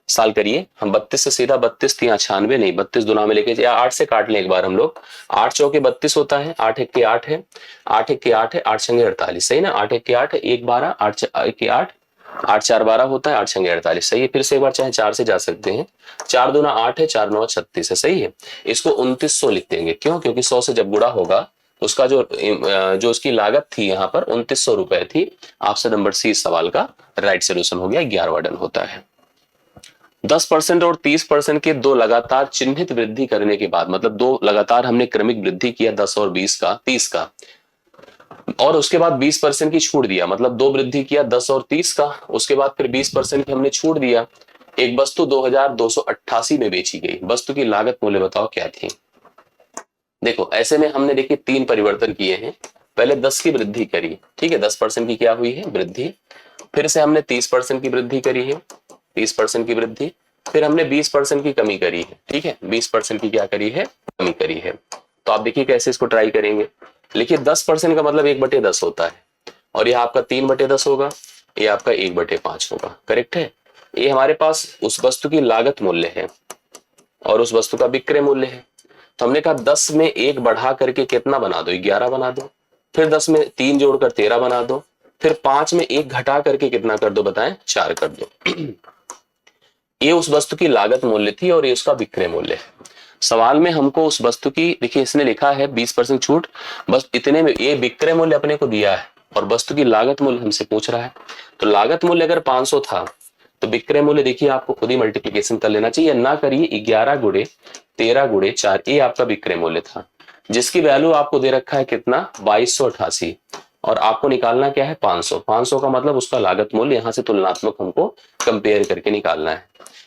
[SPEAKER 1] साल करिए। हम 32 से सीधा 32 3 96 नहीं, 32 दुना में लेके या 8 से काट लें एक बार हम लोग, 8 चौके 32 होता है, 8 एक के 8 है, 8 एक के 8 है, 8 छंगे 48, सही ना, 8 एक के 8 है, 1 12, 8 एक के 8, 8 4 12 होता है, 8 छंगे 48, सही है। फिर से एक बार चाहे 4 से जा सकते हैं, 4 दूना 8 है, 4 9 36 है, सही है। इसको 2900 लिख देंगे, क्यों, क्योंकि 100 से जब गुणा होगा उसका जो उसकी लागत थी यहाँ पर 2900 रुपए थी। ऑप्शन नंबर सी इस सवाल का राइट सोल्यूशन हो गया, 11वां डन होता है। 10% और 30% के दो लगातार चिन्हित वृद्धि करने के बाद, मतलब दो लगातार हमने क्रमिक वृद्धि किया 10 और 20 का 30 का, और उसके बाद 20% की छूट दिया, मतलब दो वृद्धि किया 10 और 30 का, उसके बाद फिर 20% की हमने छूट दिया। एक वस्तु 2288 में बेची गई, वस्तु की लागत मूल्य बताओ क्या थी। देखो ऐसे में हमने देखिए 3 परिवर्तन किए हैं। पहले 10 की वृद्धि करी, ठीक है, 10% की क्या हुई है वृद्धि, फिर से हमने 30% की वृद्धि करी है, 30% की वृद्धि, फिर हमने 20% की कमी करी है, ठीक है, 20% की क्या करी है, कमी करी है। तो आप देखिए कैसे इसको ट्राई करेंगे। लिखिए 10% का मतलब 1/10 होता है, और यह आपका 3/10 होगा, ये आपका 1/5 होगा, करेक्ट है। ये हमारे पास उस वस्तु की लागत मूल्य है और उस वस्तु का विक्रय मूल्य है। तो हमने कहा 10 में 1 बढ़ा करके कितना बना दो, 11 बना दो, फिर 10 में 3 जोड़कर 13 बना दो, फिर 5 में 1 घटा करके कितना कर दो बताएं, 4 कर दो। ये उस वस्तु की लागत मूल्य थी और ये उसका विक्रय मूल्य है। सवाल में हमको उस वस्तु की, देखिए इसने लिखा है 20% छूट, बस इतने में ये विक्रय मूल्य अपने को दिया है और वस्तु की लागत मूल्य हमसे पूछ रहा है। तो लागत मूल्य अगर 500 था तो विक्रय मूल्य देखिए आपको खुद ही मल्टीप्लीकेशन कर लेना चाहिए, ना करिए, 11 गुणे 13 गुणे 4, ये आपका विक्रय मूल्य था, जिसकी वैल्यू आपको दे रखा है कितना 2288, और आपको निकालना क्या है 500। 500 का मतलब उसका लागत मूल्य, यहां से तुलनात्मक हमको कंपेयर करके निकालना है।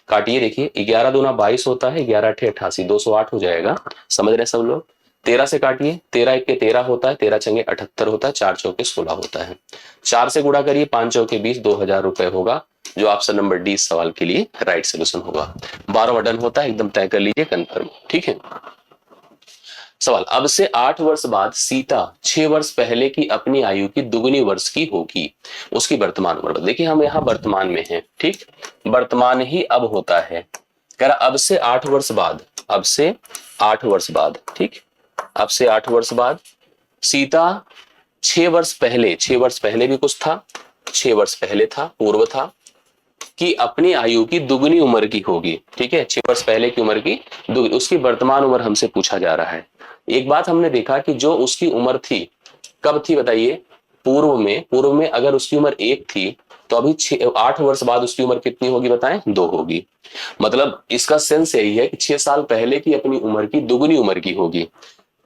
[SPEAKER 1] काटिए, देखिए 11 दूना 22 होता है, 11 8 88, 208 हो जाएगा, समझ रहे सब लोग। 13 से काटिए, 13 1 के 13 होता है, 13 छंगे 78 होता है, 4 चौके 16 होता है। 4 से गुणा करिए, 5 चौके 20, 2000 रुपए होगा, जो ऑप्शन नंबर डी सवाल के लिए राइट सोल्यूशन होगा। 12वां डन होता है, एकदम तय कर लीजिए, कंफर्म, ठीक है। सवाल, अब से 8 वर्ष बाद सीता 6 वर्ष पहले की अपनी आयु की दुगनी वर्ष की होगी, उसकी वर्तमान उम्र। देखिए हम यहाँ वर्तमान में हैं, ठीक, वर्तमान ही अब होता है, कह रहा अब से 8 वर्ष बाद, अब से 8 वर्ष बाद, ठीक, अब से 8 वर्ष बाद सीता 6 वर्ष पहले, 6 वर्ष पहले भी कुछ था, 6 वर्ष पहले था, पूर्व था, कि अपनी आयु की दुगनी उम्र की होगी, ठीक है, 6 वर्ष पहले की उम्र की दुगनी, उसकी वर्तमान उम्र हमसे पूछा जा रहा है। एक बात हमने देखा कि जो उसकी उम्र थी, कब थी बताइए, पूर्व में अगर उसकी उम्र 1 थी तो अभी 8 वर्ष बाद उसकी उम्र कितनी होगी बताएं, 2 होगी। मतलब इसका सेंस यही है कि 6 साल पहले की अपनी उम्र की दुगनी उम्र की होगी।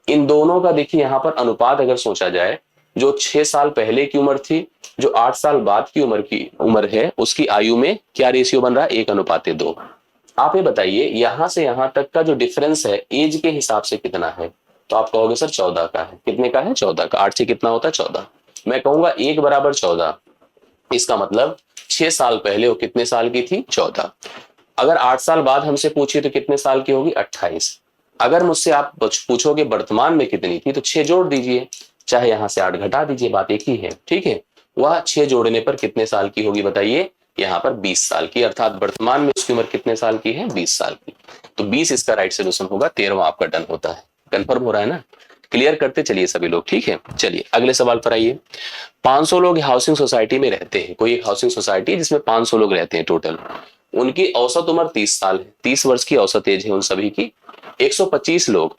[SPEAKER 1] इन दोनों का देखिए यहाँ पर अनुपात अगर सोचा जाए, जो 6 साल पहले की उम्र थी, जो 8 साल बाद की उम्र है, उसकी आयु में क्या रेशियो बन रहा है, 1:2। आप ये बताइए यहां से यहां तक का जो डिफरेंस है एज के हिसाब से कितना है, तो आप कहोगे सर 14 का है। कितने का है, 14 का। 8 से कितना होता है 14, मैं कहूंगा 1 = 14। इसका मतलब 6 साल पहले वो कितने साल की थी, 14। अगर 8 साल बाद हमसे पूछिए तो कितने साल की होगी, 28। अगर मुझसे आप पूछोगे वर्तमान में कितनी थी, तो 6 जोड़ दीजिए, चाहे यहां से 8 घटा दीजिए, बात एक ही है, ठीक है। वह 6 जोड़ने पर कितने साल की होगी बताइए, यहाँ पर 20 साल की, अर्थात वर्तमान में उसकी उम्र कितने साल की है? 20 साल की। तो 20 इसका राइट सोल्यूशन होगा, 13वां आपका डन होता है। कंफर्म हो रहा है ना? क्लियर करते चलिए सभी लोग, ठीक है। चलिए अगले सवाल पर आइए। 500 लोग हाउसिंग सोसाइटी में रहते हैं, कोई एक हाउसिंग सोसाइटी है जिसमें 500 लोग रहते हैं टोटल। उनकी औसत उम्र 30 साल है, 30 वर्ष की औसत एज है उन सभी की। 125 लोग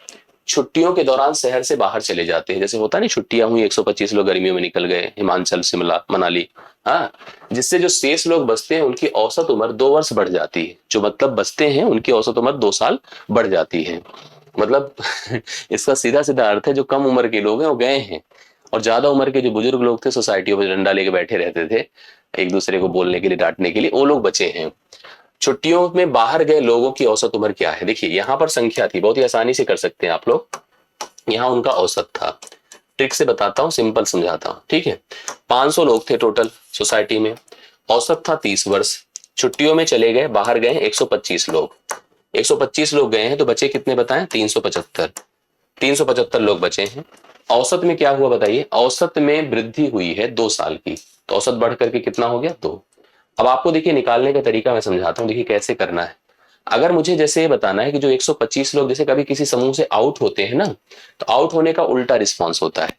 [SPEAKER 1] छुट्टियों के दौरान शहर से बाहर चले जाते हैं, जैसे होता नहीं छुट्टियां हुई 125 लोग गर्मियों में निकल गए हिमाचल शिमला मनाली, हाँ, जिससे जो शेष लोग बचते हैं उनकी औसत उम्र 2 वर्ष बढ़ जाती है। जो मतलब बचते हैं उनकी औसत उम्र 2 साल बढ़ जाती है। मतलब इसका सीधा सीधा अर्थ है जो कम उम्र के लोग हैं वो गए हैं, और ज्यादा उम्र के जो बुजुर्ग लोग थे सोसाइटियों में डंडा लेके बैठे रहते थे एक दूसरे को बोलने के लिए डांटने के लिए, वो लोग बचे हैं। छुट्टियों में बाहर गए लोगों की औसत उम्र क्या है? देखिए यहाँ पर संख्या थी, बहुत ही आसानी से कर सकते हैं आप लोग। यहाँ उनका औसत था, ट्रिक से बताता हूँ, सिंपल समझाता हूँ, ठीक है। 500 लोग थे टोटल सोसाइटी में, औसत था 30 वर्ष। छुट्टियों में चले गए, बाहर गए 125 लोग, 125 लोग गए हैं तो बचे कितने बताएं? 375, 375 लोग बचे हैं। औसत में क्या हुआ बताइए? औसत में वृद्धि हुई है 2 साल की, तो औसत बढ़ करके कितना हो गया? 2। अब आपको देखिए निकालने का तरीका मैं समझाता हूँ, देखिए कैसे करना है। अगर मुझे जैसे ये बताना है कि जो 125 लोग जैसे कभी किसी समूह से आउट होते हैं ना, तो आउट होने का उल्टा रिस्पॉन्स होता है।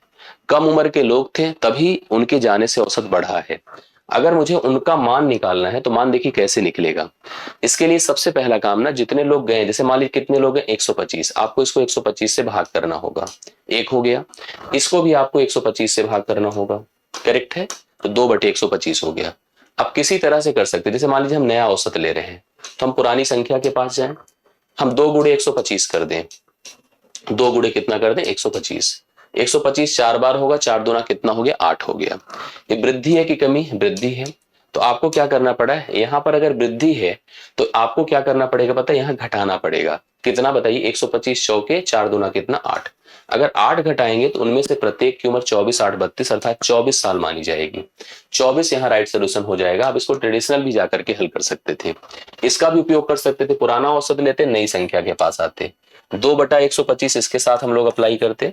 [SPEAKER 1] कम उम्र के लोग थे तभी उनके जाने से औसत बढ़ा है। अगर मुझे उनका मान निकालना है तो मान देखिए कैसे निकलेगा। इसके लिए सबसे पहला काम ना, जितने लोग गए, जैसे मान लीजिए कितने लोग हैं? 125, आपको इसको 125 से भाग करना होगा, एक हो गया। इसको भी आपको 125 से भाग करना होगा, करेक्ट है? तो 2/125 हो गया। अब किसी तरह से कर सकते हैं, जैसे मान लीजिए हम नया औसत ले रहे हैं तो हम पुरानी संख्या के पास जाएं, हम 2 गुणे 125 कर दें, 2 गुणे कितना कर दें? 125। 125 4 बार होगा, 4 दूना कितना हो गया? 8 हो गया। ये वृद्धि है कि कमी? वृद्धि है। तो आपको क्या करना पड़ा है यहाँ पर? अगर वृद्धि है तो आपको क्या करना पड़ेगा पता है? यहाँ घटाना पड़ेगा। कितना बताइए? 125 चौके 4 दूना कितना? 8। अगर 8 घटाएंगे तो उनमें से प्रत्येक की उम्र 24 8 32 अर्थात 24 साल मानी जाएगी। 24 यहाँ राइट सोल्यूशन हो जाएगा। आप इसको ट्रेडिशनल भी जाकर के हल कर सकते थे, इसका भी उपयोग कर सकते थे, पुराना औसत लेते, नई संख्या के पास आते। 2/125 इसके साथ हम लोग अप्लाई करते।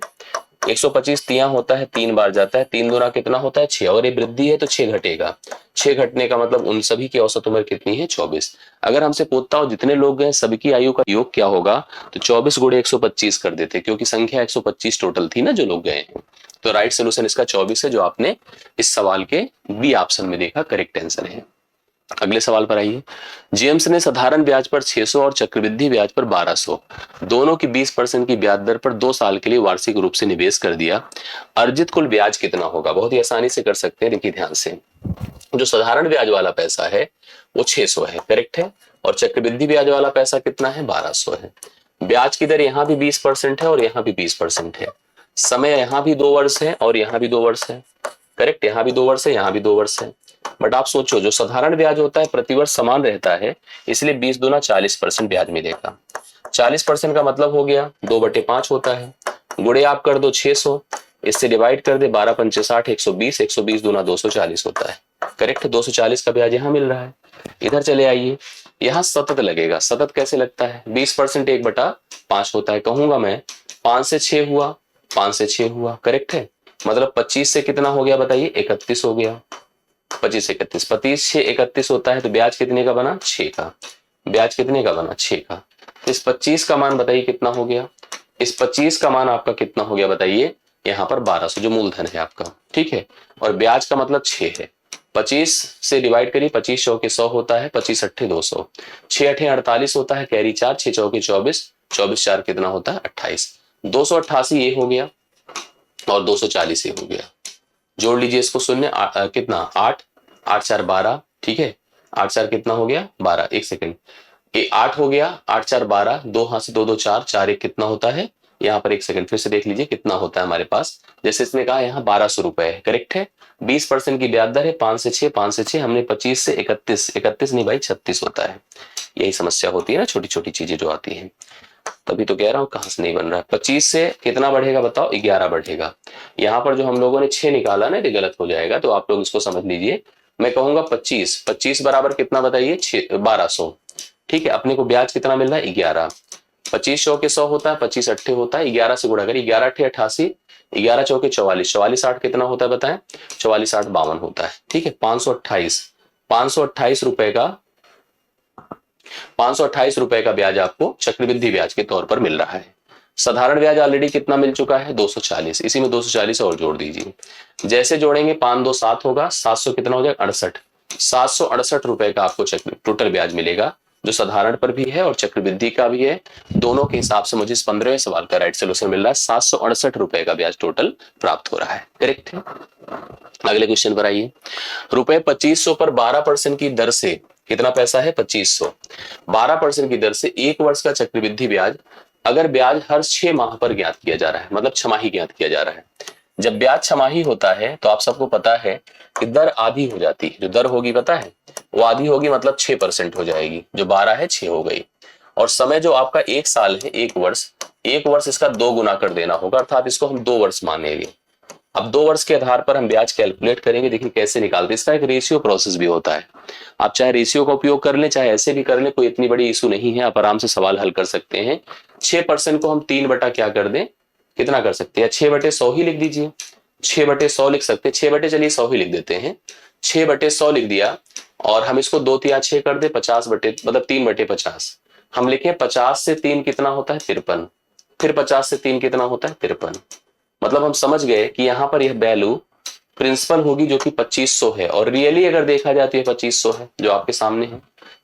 [SPEAKER 1] 125 तिया होता है, 3 बार जाता है, 3 दूना कितना होता है? 6, और ये वृद्धि है तो 6 घटेगा। 6 घटने का मतलब उन सभी की औसत उम्र कितनी है? 24। अगर हमसे पूछता हो जितने लोग गए सबकी आयु का योग क्या होगा, तो 24 गुणे 125 कर देते, क्योंकि संख्या 125 टोटल थी ना जो लोग गए हैं। तो राइट सोल्यूशन इसका 24 है, जो आपने इस सवाल के बी ऑप्शन में देखा करेक्ट आंसर है। अगले सवाल पर आइए। जेम्स ने साधारण ब्याज पर 600 और चक्रवृद्धि ब्याज पर 1200 दोनों की 20% की ब्याज दर पर 2 साल के लिए वार्षिक रूप से निवेश कर दिया। अर्जित कुल ब्याज कितना होगा? बहुत ही आसानी से कर सकते हैं, देखिए ध्यान से। जो साधारण ब्याज वाला पैसा है वो 600 है, करेक्ट है, और चक्रवृद्धि ब्याज वाला पैसा कितना है? 1200 है। ब्याज की दर यहाँ भी 20% है और यहाँ भी 20% है। समय यहाँ भी 2 वर्ष है और यहाँ भी 2 वर्ष है, करेक्ट, यहाँ भी 2 वर्ष है, यहाँ भी 2 वर्ष है। बट आप सोचो जो साधारण ब्याज होता है प्रतिवर्ष समान रहता है, इसलिए 20 दूना 40% ब्याज मिलेगा। 40% का मतलब हो गया 2/5 होता है। गुणे आप कर दो 600, इससे डिवाइड कर दे 12 पंचे 60, 120, 120 दूना 240 होता है, करेक्ट। 240 का ब्याज यहाँ मिल रहा है। इधर चले आइए, यहाँ सतत लगेगा। सतत कैसे लगता है? 20% 1/5 होता है, कहूंगा मैं 5 से 6 हुआ, 5 से 6 हुआ, करेक्ट है। मतलब 25 से कितना हो गया बताइए? 31 हो गया। 25 31, 25 6 31 होता है, तो ब्याज कितने का बना? 6 का। ब्याज कितने का बना? 6 का। तो इस 25 का मान बताइए कितना हो गया? इस 25 का मान आपका कितना हो गया बताइए? यहाँ पर 1200 जो मूलधन है आपका, ठीक है, और ब्याज का मतलब 6 है। 25 से डिवाइड करिए, 25 चौके 100 होता है, 25 अट्ठे 200, 6 अट्ठे 48 होता है, कैरी 4, 6 चौके 24, 24 4 कितना होता है? 28। 288 ये हो गया और 240 ये हो गया। जोड़ लीजिए इसको शून्य, कितना? 8, 8 4 12, ठीक है, 8 4 कितना हो गया? 12। एक सेकंड, ये 8 हो गया, 8 4 12, 2 हाथ से 2 2 4, 4 1 कितना होता है? यहाँ पर एक सेकंड फिर से देख लीजिए कितना होता है हमारे पास। जैसे इसने कहा यहाँ 1200 रुपए है, करेक्ट है। 20% की ब्याज दर है, 5 से 6, 5 से 6, हमने 25 से 31, 31 नहीं भाई 36 होता है। यही समस्या होती है ना, छोटी छोटी चीजें जो आती हैं, तभी तो कह रहा हूँ कहां से नहीं बन रहा है। 25 से कितना बढ़ेगा बताओ? 11 बढ़ेगा। यहाँ पर जो हम लोगों ने 6 निकाला ना, ये गलत हो जाएगा, तो आप लोग इसको समझ लीजिए। मैं कहूंगा 25, 25 बराबर कितना बताइए? 1200, ठीक है। अपने को ब्याज कितना मिल रहा है? 11। 25 चौके 100 होता है, 25 अट्ठे होता है, 11 से गुणा करिए, 11 अट्ठे 88, 11 चौके 44, 44 8 कितना होता है बताएं? 44 8 52 होता है, ठीक है। 528, 528 रुपए का 528 रुपए का ब्याज आपको चक्रवृद्धि ब्याज के तौर पर मिल रहा है। साधारण ब्याज ऑलरेडी कितना मिल चुका है 240, इसी में 240 और जोड़ दीजिए। जैसे जोड़ेंगे 5 2 7 होगा, 700 कितना हो जाएगा 68, 768 रुपए का आपको टोटल ब्याज मिलेगा, जो साधारण पर भी है और चक्रवृद्धि का भी है। दोनों के हिसाब से मुझे इस 15वें सवाल का राइट सोल्यूशन मिल रहा है। 768 रुपए का ब्याज टोटल प्राप्त हो रहा है। करेक्ट है। अगले क्वेश्चन पर आइए। रुपए 2500 पर 12% की दर से कितना पैसा है 2500, 12% की दर से 1 वर्ष का चक्रवृद्धि ब्याज, अगर ब्याज हर 6 माह पर ज्ञात किया जा रहा है, मतलब छमाही ज्ञात किया जा रहा है। जब ब्याज छमाही होता है तो आप सबको पता है कि दर आधी हो जाती है। जो दर होगी पता है, वो आधी होगी, मतलब 6% हो जाएगी। जो 12 है 6 हो गई। और समय जो आपका 1 साल है, 1 वर्ष, 1 वर्ष इसका 2 गुना कर देना होगा, अर्थात इसको हम 2 वर्ष मानेंगे। अब 2 वर्ष के आधार पर हम ब्याज कैलकुलेट करेंगे। देखिए कैसे निकालते हैं। इसका एक रेशियो प्रोसेस भी होता है। आप चाहे रेशियो का उपयोग कर लें, चाहे ऐसे भी कर लें, कोई इतनी बड़ी इशू नहीं है। आप आराम से सवाल हल कर सकते हैं। 6% को हम 3 बटा क्या कर दें, कितना कर सकते हैं, 6/100 ही लिख दीजिए। 6/100 लिख सकते हैं। 6 बटे चलिए 100 ही लिख देते हैं। 6/100 लिख दिया और हम इसको 2 तिया 6 कर दे, 50 बटे मतलब 3/50। हम लिखें 50 से 3 कितना होता है 53, फिर 50 से 3 कितना होता है 53। मतलब हम समझ गए कि यहां पर यह वैल्यू प्रिंसिपल होगी जो कि 2500 है, और रियली अगर देखा जाती है 2500 है जो आपके सामने है।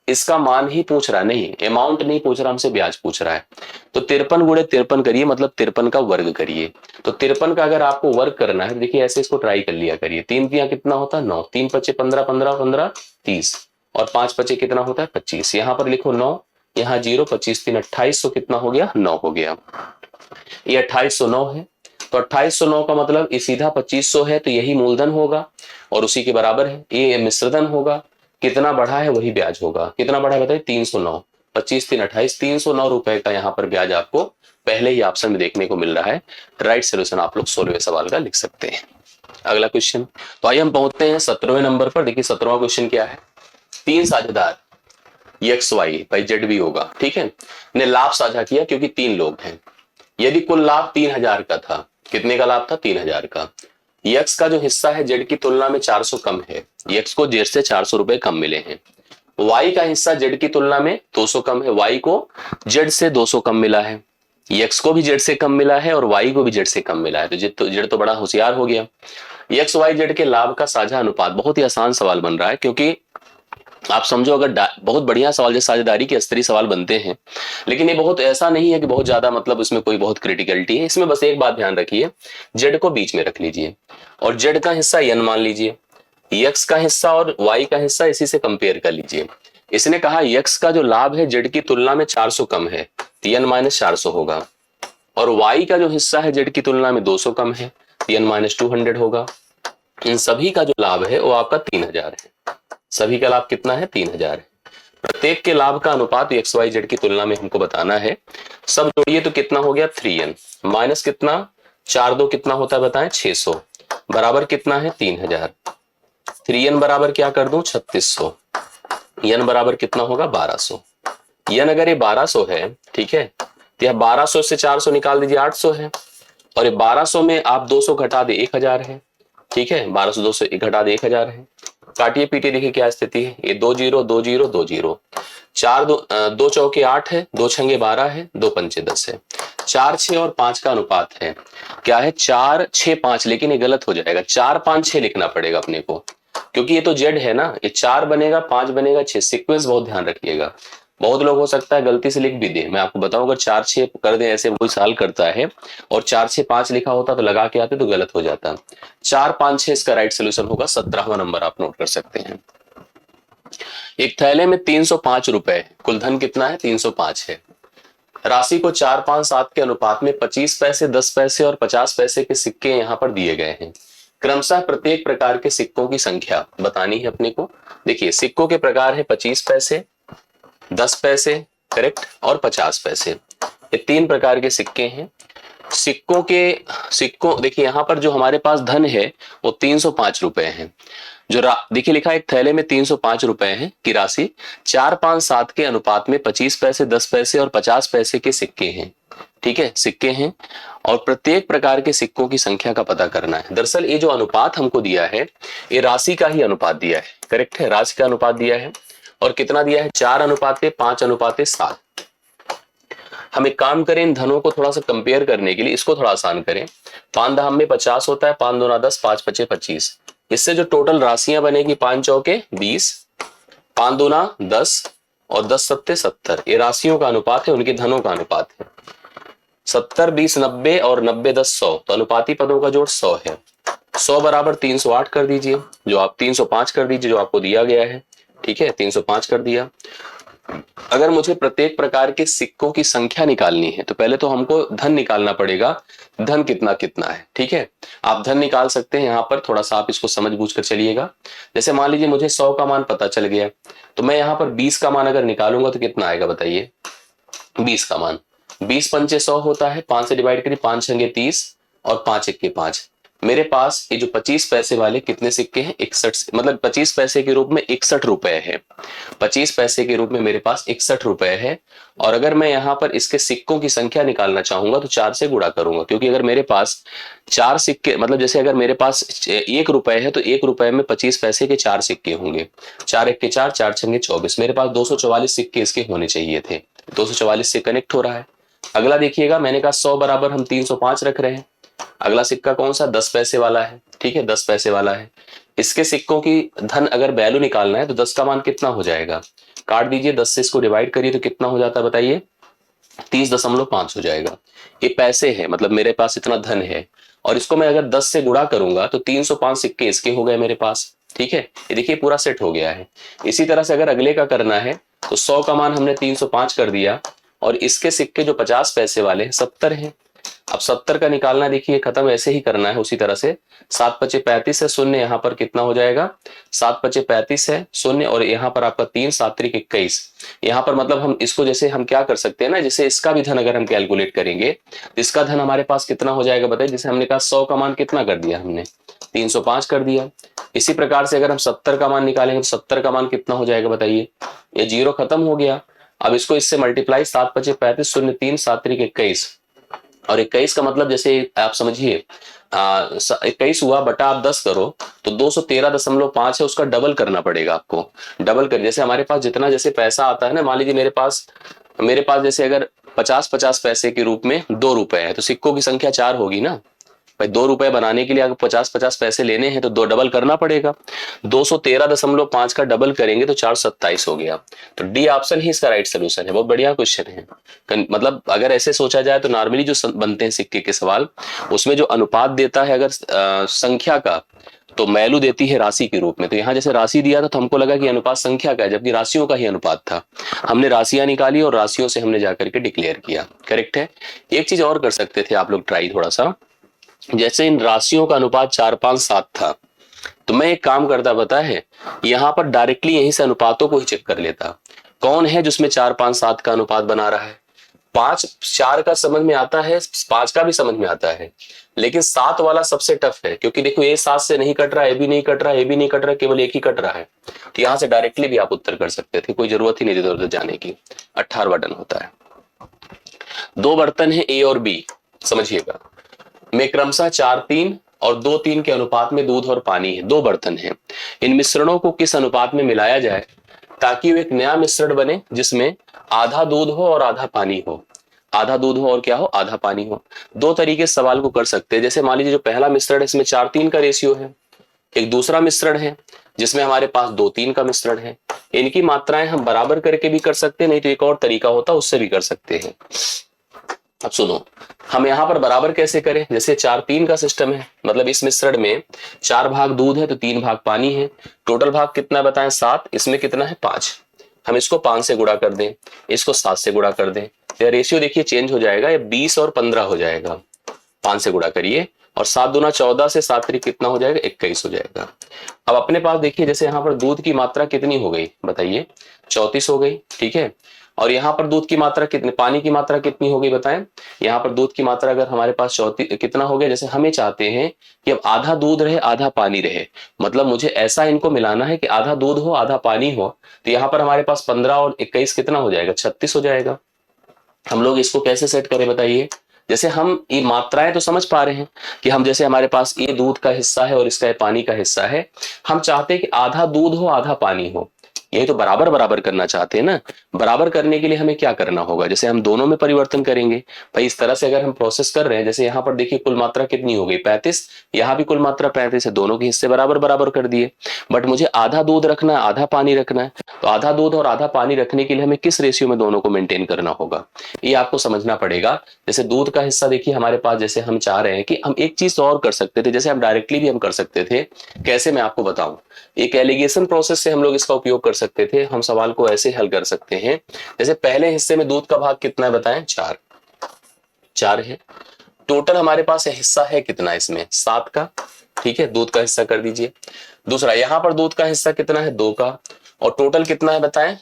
[SPEAKER 1] इसका मान ही पूछ रहा, नहीं अमाउंट नहीं पूछ रहा, हमसे ब्याज पूछ रहा है। तो 53 गुणे 53 करिए, मतलब 53 का वर्ग करिए। तो 53 का अगर आपको वर्ग करना है, देखिए ऐसे इसको ट्राई कर लिया करिए। 3 तिया कितना होता है 9, 3 पचे 15, 15 15 30, और 5 पचे कितना होता है 25। यहां पर लिखो 9, यहाँ 0, 25 3 2800 कितना हो गया 9 हो गया। ये 2809 है। तो 2809 का मतलब ये सीधा 2500 है, तो यही मूलधन होगा और उसी के बराबर है। ये मिश्रधन होगा। कितना बढ़ा है वही ब्याज होगा। कितना बढ़ा है बताइए 309, 25 3 28, 309 रुपए का यहाँ पर ब्याज आपको पहले ही ऑप्शन में देखने को मिल रहा है। राइट सोल्यूशन आप लोग 16वें सवाल का लिख सकते हैं। अगला क्वेश्चन, तो आइए हम पहुंचते हैं 17वें नंबर पर। देखिए 17वां क्वेश्चन क्या है। 3 साझेदार एक्स वाई भाई जेड भी होगा, ठीक है, ने लाभ साझा किया क्योंकि 3 लोग हैं। यदि कुल लाभ 3000 का था, कितने का लाभ था 3000 का। यक्स का जो हिस्सा है जेड की तुलना में 400 कम है। यक्स को जेड से 400 रुपए कम मिले हैं। वाई का हिस्सा जेड की तुलना में 200 कम है। वाई को जेड से 200 कम मिला है। यक्स को भी जेड से कम मिला है और वाई को भी जेड से कम मिला है। तो जेड तो बड़ा होशियार हो गया। यक्स वाई जेड के लाभ का साझा अनुपात, बहुत ही आसान सवाल बन रहा है, क्योंकि आप समझो अगर बहुत बढ़िया सवाल जैसे साझेदारी के स्तरीय सवाल बनते हैं, लेकिन ये बहुत ऐसा नहीं है कि बहुत ज्यादा मतलब इसमें कोई बहुत क्रिटिकलिटी है। इसमें बस एक बात ध्यान रखिए, जेड को बीच में रख लीजिए और जेड का हिस्सा एन मान लीजिए। यक्स का हिस्सा और वाई का हिस्सा इसी से कंपेयर कर लीजिए। इसने कहा यक्स का जो लाभ है जेड की तुलना में 400 कम है, तो एन माइनस 400 होगा, और वाई का जो हिस्सा है जेड की तुलना में 200 कम है, तो एन माइनस 200 होगा। इन सभी का जो लाभ है वो आपका 3000 है। सभी का लाभ कितना है 3000 है। प्रत्येक के लाभ का अनुपात एक्स वाई जेड की तुलना में हमको बताना है। सब जोड़िए तो कितना हो गया 3n माइनस कितना 4 2 कितना होता है बताएं 600, बराबर कितना है 3000। 3n बराबर क्या कर दूं 3600, n बराबर कितना होगा 1200। n अगर ये 1200 है, ठीक है, तो यह 1200 से 400 निकाल दीजिए 800 है, और ये 1200 में आप 200 घटा दे 1000 है, ठीक है, 1200 200 घटा दे 1000 है। काटिए पीटिए देखिए क्या स्थिति है। ये 2 0 2 0 2 0, 4 2 चौके 8 है, 2 छंगे 12 है, 2 पंचे 10 है। 4 6 और 5 का अनुपात है क्या है 4 6 5, लेकिन ये गलत हो जाएगा, 4 5 6 लिखना पड़ेगा अपने को, क्योंकि ये तो जेड है ना। ये 4 बनेगा 5 बनेगा 6, सीक्वेंस बहुत ध्यान रखिएगा। बहुत लोग हो सकता है गलती से लिख भी दे। मैं आपको बताऊं अगर 4 6 कर दे ऐसे कोई सवाल करता है और 4 6 5 लिखा होता तो लगा के आते तो गलत हो जाता। 4 5 6 इसका राइट सोल्यूशन होगा। 17वां नंबर आप नोट कर सकते हैं। एक थैले में 305 रुपए, कुल धन कितना है 305 है। राशि को 4 5 7 के अनुपात में 25 पैसे 10 पैसे और 50 पैसे के सिक्के यहाँ पर दिए गए हैं। क्रमशः प्रत्येक प्रकार के सिक्कों की संख्या बतानी है अपने को। देखिए सिक्कों के प्रकार है 25 पैसे 10 पैसे, करेक्ट, और 50 पैसे। ये 3 प्रकार के सिक्के हैं। सिक्कों देखिए यहां पर जो हमारे पास धन है वो 305 रुपए है। जो देखिए लिखा है एक थैले में 305 रुपए है की राशि 4, 5, 7 के अनुपात में 25 पैसे, 10 पैसे और 50 पैसे के सिक्के हैं। ठीक है, सिक्के हैं और प्रत्येक प्रकार के सिक्कों की संख्या का पता करना है। दरअसल ये जो अनुपात हमको दिया है ये राशि का ही अनुपात दिया है, करेक्ट है, राशि का अनुपात दिया है। और कितना दिया है? 4:5:7। हम एक काम करें, इन धनों को थोड़ा सा कंपेयर करने के लिए इसको थोड़ा आसान करें। 5 धाम में 50 होता है, 5 दूना 10, 5 पचे 25। इससे जो टोटल राशियां बनेगी 5 चौके 20, 5 दूना 10 और 10 सत्ते 70। ये राशियों का अनुपात है, उनके धनों का अनुपात है। 70, 20, 90 और 90, 10, 100, तो अनुपाती पदों का जोड़ 100 है। 100 बराबर 308 कर दीजिए, जो आप 305 कर दीजिए जो आपको दिया गया है। ठीक है, 305 कर दिया। अगर मुझे प्रत्येक प्रकार के सिक्कों की संख्या निकालनी है तो पहले तो हमको धन निकालना पड़ेगा, धन कितना कितना है। ठीक है, आप धन निकाल सकते हैं यहाँ पर, थोड़ा सा आप इसको समझ बूझ कर चलिएगा। जैसे मान लीजिए मुझे 100 का मान पता चल गया, तो मैं यहाँ पर 20 का मान अगर निकालूंगा तो कितना आएगा बताइए? 20 का मान 20 पंचे 100 होता है, 5 से डिवाइड करिए, 5 छंगे 30 और 5 एक्के 5। मेरे पास ये जो 25 पैसे वाले कितने सिक्के हैं? 61, मतलब 25 पैसे के रूप में 61 रुपए है। 25 पैसे के रूप में मेरे पास 61 रुपए है। और अगर मैं यहाँ पर इसके सिक्कों की संख्या निकालना चाहूंगा तो 4 से गुणा करूंगा, क्योंकि अगर मेरे पास 4 सिक्के, मतलब जैसे अगर मेरे पास 1 रुपए है तो 1 रुपए में 25 पैसे के 4 सिक्के होंगे। 4 एक्के 4, 4 छंगे 24। मेरे पास 244 सिक्के इसके होने चाहिए थे। 244 से कनेक्ट हो रहा है। अगला देखिएगा, मैंने कहा 100 बराबर हम 305 रख रहे हैं। अगला सिक्का कौन सा? 10 पैसे वाला है। ठीक है, 10 पैसे वाला है। इसके सिक्कों की धन अगर वैल्यू निकालना है तो 10 का मान कितना हो जाएगा? काट दीजिए, 10 से इसको डिवाइड करिए तो कितना हो जाता है बताइए? 30.5 हो जाएगा। ये पैसे है, मतलब मेरे पास इतना धन है। और इसको मैं अगर 10 से गुणा करूंगा तो 305 सिक्के इसके हो गए मेरे पास। ठीक है, ये देखिए पूरा सेट हो गया है। इसी तरह से अगर अगले का करना है तो 100 का मान हमने 305 कर दिया और इसके सिक्के जो 50 पैसे वाले हैं 70 हैं। अब 70 का निकालना, देखिए खत्म ऐसे ही करना है उसी तरह से। 7 पचे 35 है, शून्य यहाँ पर कितना हो जाएगा? 7 पचे 35 है, शून्य, और यहाँ पर आपका 3, 7 त्रिक 21। यहाँ पर मतलब हम इसको जैसे हम क्या कर सकते हैं ना, जैसे इसका भी धन अगर हम कैलकुलेट करेंगे तो इसका धन हमारे पास कितना हो जाएगा बताइए? जैसे हमने कहा 100 का मान कितना कर दिया हमने? 305 कर दिया। इसी प्रकार से अगर हम 70 का मान निकालेंगे तो 70 का मान कितना हो जाएगा बताइए? ये जीरो खत्म हो गया। अब इसको इससे मल्टीप्लाई, 7 पचे 35, शून्य 3, 7 त्रिक 21। और 21 का मतलब जैसे आप समझिए 21 हुआ बटा आप 10 करो तो 213.5 है, उसका डबल करना पड़ेगा आपको। डबल कर, जैसे हमारे पास जितना जैसे पैसा आता है ना, मान लीजिए मेरे पास जैसे अगर 50 पैसे के रूप में 2 रुपए है तो सिक्कों की संख्या 4 होगी ना भाई। 2 रुपए बनाने के लिए अगर 50 पैसे लेने हैं तो 2 डबल करना पड़ेगा। 213.5 का डबल करेंगे तो 427 हो गया। तो डी ऑप्शन ही इसका राइट सोल्यूशन है। बहुत बढ़िया क्वेश्चन है। मतलब अगर ऐसे सोचा जाए तो नॉर्मली जो बनते हैं सिक्के के सवाल, उसमें जो अनुपात देता है अगर संख्या का, तो वैल्यू देती है राशि के रूप में। तो यहाँ जैसे राशि दिया था तो हमको लगा कि अनुपात संख्या का है, जबकि राशियों का ही अनुपात था। हमने राशियां निकाली और राशियों से हमने जाकर के डिक्लेयर किया। करेक्ट है। एक चीज और कर सकते थे आप लोग ट्राई थोड़ा सा, जैसे इन राशियों का अनुपात 4, 5, 7 था तो मैं एक काम करता पता है, यहां पर डायरेक्टली यहीं से अनुपातों को ही चेक कर लेता। कौन है जिसमें 4, 5, 7 का अनुपात बना रहा है? 5, 4 का समझ में आता है, 5 का भी समझ में आता है, लेकिन 7 वाला सबसे टफ है, क्योंकि देखो ये 7 से नहीं कट रहा, ये भी नहीं कट रहा, ये भी नहीं कट रहा, केवल एक ही कट रहा है। तो यहां से डायरेक्टली भी आप उत्तर कर सकते थे, कोई जरूरत ही नहीं इधर उधर जाने की। 18वां डन होता है। 2 बर्तन है ए और बी, समझिएगा, में क्रमशः 4, 3 और 2, 3 के अनुपात में दूध और पानी है। 2 बर्तन हैं, इन मिश्रणों को किस अनुपात में मिलाया जाए ताकि वो एक नया मिश्रण बने जिसमें आधा दूध हो और आधा पानी हो? आधा दूध हो और क्या हो? आधा पानी हो। 2 तरीके से सवाल को कर सकते हैं। जैसे मान लीजिए जो पहला मिश्रण है इसमें 4, 3 का रेशियो है, एक दूसरा मिश्रण है जिसमें हमारे पास 2, 3 का मिश्रण है। इनकी मात्राएं हम बराबर करके भी कर सकते हैं, नहीं तो एक और तरीका होता उससे भी कर सकते हैं। अब सुनो, हम यहाँ पर बराबर कैसे करें? जैसे 4, 3 का सिस्टम है, मतलब इस मिश्रण में 4 भाग दूध है तो 3 भाग पानी है। टोटल भाग कितना बताएं? 7। इसमें कितना है? 5। हम इसको 5 से गुणा कर दें, इसको 7 से गुणा कर दें, तो रेशियो देखिए चेंज हो जाएगा, ये 20 और 15 हो जाएगा। 5 से गुणा करिए और 7 दूना 14 से 7 त्रिक कितना हो जाएगा? 21 हो जाएगा। अब अपने पास देखिए जैसे यहाँ पर दूध की मात्रा कितनी हो गई बताइए? 34 हो गई। ठीक है, और यहाँ पर दूध की मात्रा कितनी, पानी की मात्रा कितनी हो गई बताएं। यहाँ पर दूध की मात्रा अगर हमारे पास 34 कितना हो गया, जैसे हमें चाहते हैं कि अब आधा दूध रहे आधा पानी रहे, मतलब मुझे ऐसा इनको मिलाना है कि आधा दूध हो आधा पानी हो। तो यहाँ पर हमारे पास 15 और 21 कितना हो जाएगा, 36 हो जाएगा। हम लोग इसको कैसे सेट करें बताइए। जैसे हम ये मात्राएं तो समझ पा रहे हैं कि हम जैसे हमारे पास ये दूध का हिस्सा है और इसका ये पानी का हिस्सा है, हम चाहते हैं कि आधा दूध हो आधा पानी हो, यही तो बराबर बराबर करना चाहते हैं ना। बराबर करने के लिए हमें क्या करना होगा, जैसे हम दोनों में परिवर्तन करेंगे भाई। इस तरह से अगर हम प्रोसेस कर रहे हैं, जैसे यहाँ पर देखिए कुल मात्रा कितनी हो गई 35, यहाँ भी कुल मात्रा 35 है, दोनों के हिस्से बराबर बराबर कर दिए। बट मुझे आधा दूध रखना है आधा पानी रखना है, तो आधा दूध और आधा पानी रखने के लिए हमें किस रेशियो में दोनों को मेंटेन करना होगा, ये आपको समझना पड़ेगा। जैसे दूध का हिस्सा देखिए हमारे पास, जैसे हम चाह रहे हैं कि हम एक चीज और कर सकते थे, जैसे हम डायरेक्टली भी हम कर सकते थे। कैसे, मैं आपको बताऊं। एक एलिगेशन प्रोसेस से हम लोग इसका उपयोग कर सकते थे। हम सवाल को ऐसे हल कर सकते हैं, जैसे पहले हिस्से में दूध का भाग कितना है बताएं, 4 4 है। टोटल हमारे पास हिस्सा है कितना इसमें, 7 का, ठीक है, दूध का हिस्सा कर दीजिए। दूसरा यहां पर दूध का हिस्सा कितना है, 2 का, और टोटल कितना है बताएं,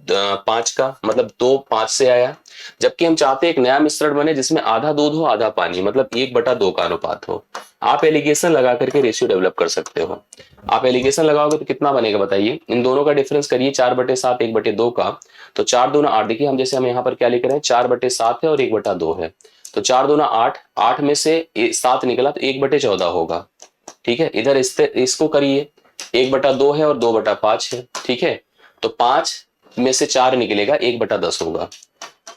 [SPEAKER 1] 5 का, मतलब 2 5 से आया। जबकि हम चाहते हैं एक नया मिश्रण बने जिसमें आधा दूध हो आधा पानी, मतलब 1/2 का अनुपात हो। आप एलिगेशन लगा करके रेशियो डेवलप कर सकते हो। आप एलिगेशन लगाओगे तो कितना बनेगा बताइए, इन दोनों का डिफरेंस करिए, 4/7 1/2 का, तो 4 दूना 8। देखिए हम जैसे हम यहाँ पर क्या लिख रहे हैं, 4/7 है और 1/2 है, तो 4 दूना 8, 8 में से 7 निकला तो 1/14 होगा, ठीक है। इधर इसको करिए, 1/2 है और 2/5 है, ठीक है, तो 5 में से 4 निकलेगा, 1/10 होगा।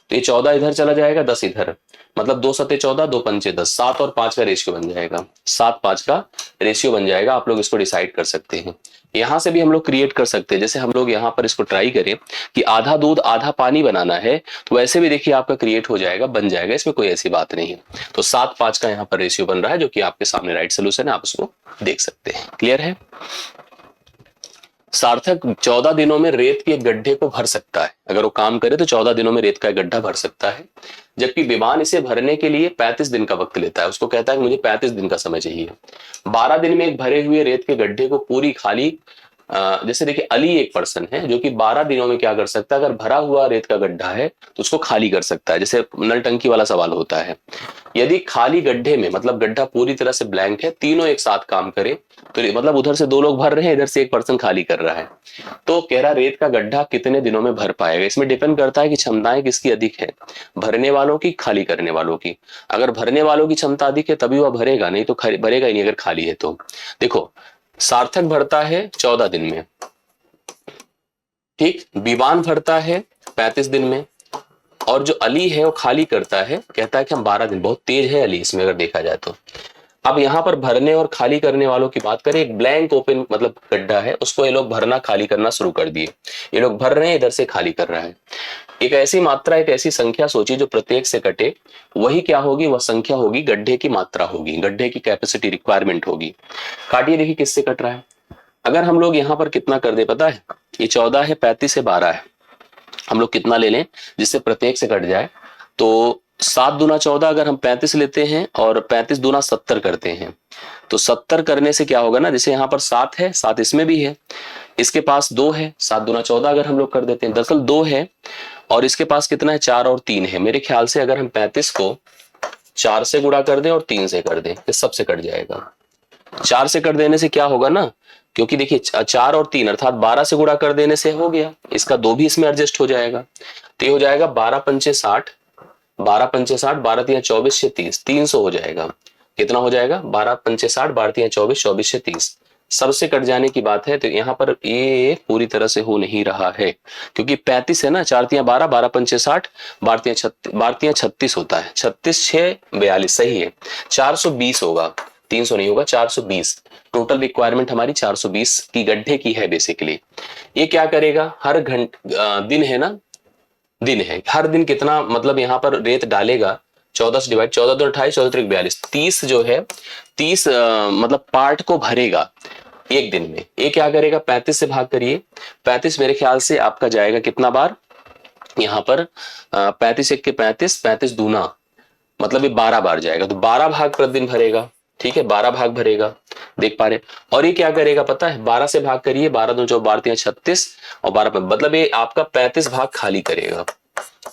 [SPEAKER 1] तो ये 14 इधर चला जाएगा, 10 इधर, मतलब 2 सत्ते 14, 2 पंचे 10, 7 और 5 का रेशियो बन जाएगा, 7 5 का रेशियो बन जाएगा। आप लोग इसको डिसाइड कर सकते हैं। यहां से भी हम लोग क्रिएट कर सकते हैं, जैसे हम लोग यहाँ पर इसको ट्राई करें कि आधा दूध आधा पानी बनाना है, तो वैसे भी देखिए आपका क्रिएट हो जाएगा, बन जाएगा, इसमें कोई ऐसी बात नहीं है। तो 7 5 का यहाँ पर रेशियो बन रहा है, जो कि आपके सामने राइट सोल्यूशन है, आप उसको देख सकते हैं। क्लियर है। सार्थक 14 दिनों में रेत के गड्ढे को भर सकता है, अगर वो काम करे तो 14 दिनों में रेत का गड्ढा भर सकता है। जबकि विमान इसे भरने के लिए 35 दिन का वक्त लेता है, उसको कहता है कि मुझे 35 दिन का समय चाहिए। 12 दिन में एक भरे हुए रेत के गड्ढे को पूरी खाली, जैसे देखिए अली एक पर्सन है जो कि 12 दिनों में क्या कर सकता है, अगर भरा हुआ रेत का गड्ढा है तो उसको खाली कर सकता है। जैसे नल टंकी वाला सवाल होता है, यदि खाली गड्ढे में, मतलब गड्ढा पूरी तरह से ब्लैंक है, तीनों एक साथ काम करे, तो मतलब उधर से 2 लोग भर रहे हैं, इधर से एक पर्सन खाली कर रहा है, तो कह रहा रेत का गड्ढा कितने दिनों में भर पाएगा। इसमें डिपेंड करता है कि क्षमताएं किसकी अधिक है, भरने वालों की खाली करने वालों की। अगर भरने वालों की क्षमता अधिक है तभी वह भरेगा, नहीं तो भरेगा ही नहीं अगर खाली है तो। देखो सार्थक भरता है 14 दिन में, ठीक, विमान भरता है 35 दिन में, और जो अली है वो खाली करता है, कहता है कि हम 12 दिन, बहुत तेज है अली इसमें अगर देखा जाए तो। अब यहाँ पर भरने और खाली करने वालों की बात करें, एक ब्लैंक ओपन मतलब गड्ढा है, उसको ये लोग भरना खाली करना शुरू कर दिए, ये लोग भर रहे हैं, इधर से खाली कर रहा है। एक ऐसी मात्रा, एक ऐसी संख्या सोचिए जो प्रत्येक से कटे, वही क्या होगी, वह संख्या होगी, गड्ढे की मात्रा होगी, गड्ढे की कैपेसिटी रिक्वायरमेंट होगी। काटिए, देखिए किससे कट रहा है। अगर हम लोग यहाँ पर कितना कर दे पता है, ये 14 है, 35 से 12 है, हम लोग कितना ले लें जिससे प्रत्येक से कट जाए, तो 7 दूना 14, अगर हम 35 लेते हैं और 35 दूना 70 करते हैं, तो 70 करने से क्या होगा ना, जैसे यहाँ पर 7 है, 7 इसमें भी है, इसके पास 2 है, 7 दूना 14 अगर हम लोग कर देते हैं, दरअसल 2 है, और इसके पास कितना है, 4 और 3 है। मेरे ख्याल से अगर हम 35 को 4 से गुणा कर दें और 3 से कर दें, इस सबसे कट जाएगा। 4 से कर देने से क्या होगा ना, क्योंकि देखिए 4 और 3 अर्थात 12 से गुणा कर देने से हो गया, इसका 2 भी इसमें एडजस्ट हो जाएगा, तो ये हो जाएगा 12 पंचे 60, 12 पंचे 60, 12 तिया 24 से 30, 300 हो जाएगा। कितना हो जाएगा, 12 पंचे 60, 12 तिया 24, 24 से 30, सबसे कट जाने की बात है। तो यहाँ पर ये पूरी तरह से हो नहीं रहा है, क्योंकि 35 है ना, 4 तिया 12, 12 पंचे 60, 12 तिया 36 होता है, 36 6 42 सही है, 420 होगा, 300 नहीं होगा, 420 टोटल रिक्वायरमेंट हमारी 420 की गड्ढे की है बेसिकली। ये क्या करेगा, हर दिन है ना, दिन है, हर दिन कितना, मतलब यहाँ पर रेत डालेगा, 14 से डिवाइड, 14 तो 28, 14 तो 42, 30 जो है, 30 मतलब पार्ट को भरेगा एक दिन में। ये क्या करेगा, 35 से भाग करिए, 35 मेरे ख्याल से आपका जाएगा कितना बार, यहाँ पर 35 1 के 35, 35 दूना मतलब ये 12 बार जाएगा, तो 12 भाग प्रतिदिन भरेगा, ठीक है, 12 भाग भरेगा, देख पा रहे। और ये क्या करेगा पता है, 12 से भाग करिए, 12 दूनी 12 36 और 12 मतलब ये आपका 35 भाग खाली करेगा,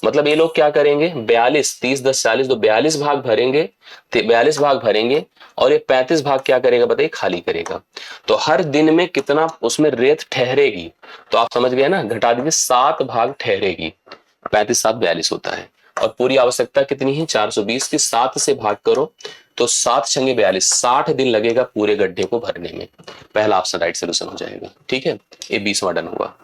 [SPEAKER 1] मतलब ये लोग क्या करेंगे, 42, 30 10 40, तो 42 भाग भरेंगे, 42 भाग भरेंगे, और ये 35 भाग क्या करेगा बताइए, खाली करेगा। तो हर दिन में कितना उसमें रेत ठहरेगी, तो आप समझ गए ना, घटा दीजिए, 7 भाग ठहरेगी, 35 7 42 होता है। और पूरी आवश्यकता कितनी है, 420 की 7 से भाग करो, तो 7 छंगे 42, 60 दिन लगेगा पूरे गड्ढे को भरने में। पहला ऑप्शन राइट सोल्यूशन हो जाएगा। ठीक है, ये 20वां डन हुआ।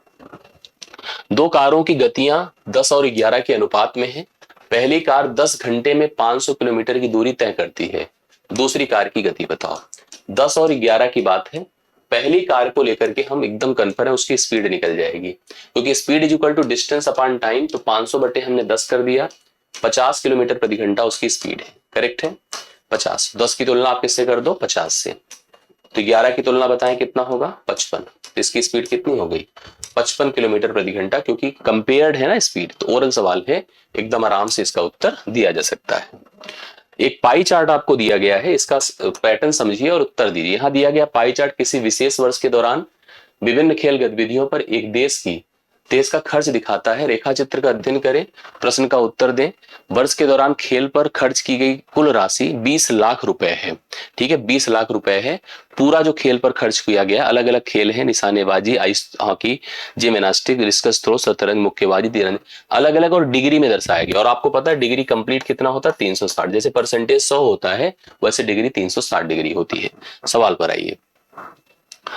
[SPEAKER 1] दो कारों की गतियां 10 और 11 के अनुपात में है। पहली कार 10 घंटे में 500 किलोमीटर की दूरी तय करती है, दूसरी कार की गति बताओ। 10 और 11 की बात है, पहली कार को लेकर के हम एकदम कन्फर्म है, उसकी स्पीड निकल जाएगी, क्योंकि speed is equal to distance upon time, तो 500 बटे हमने 10 कर दिया, 50 किलोमीटर प्रति घंटा उसकी स्पीड है। करेक्ट है, 50। 10 की तुलना आप किससे कर दो, 50 से, तो 11 की तुलना बताएं कितना होगा, 55। तो इसकी स्पीड कितनी हो गई, 55 किलोमीटर प्रति घंटा, क्योंकि कंपेयर्ड है ना स्पीड, तो ओरल सवाल है, एकदम आराम से इसका उत्तर दिया जा सकता है। एक पाई चार्ट आपको दिया गया है, इसका पैटर्न समझिए और उत्तर दीजिए। यहां दिया गया पाई चार्ट किसी विशेष वर्ष के दौरान विभिन्न खेल गतिविधियों पर एक देश का खर्च दिखाता है। रेखा चित्र का अध्ययन करें, प्रश्न का उत्तर दें। वर्ष के दौरान खेल पर खर्च की गई कुल राशि 20 लाख रुपए है। ठीक है, 20 लाख रुपए है पूरा जो खेल पर खर्च किया गया। अलग अलग खेल है, निशानेबाजी, ice hockey, gymnastic, discus throw, शतरंज, मुक्केबाजी, तीरंदाजी, अलग अलग और डिग्री में दर्शाया गया। और आपको पता है डिग्री कंप्लीट कितना होता है, 360। जैसे परसेंटेज 100 होता है, वैसे डिग्री 360 डिग्री होती है। सवाल पर आइए,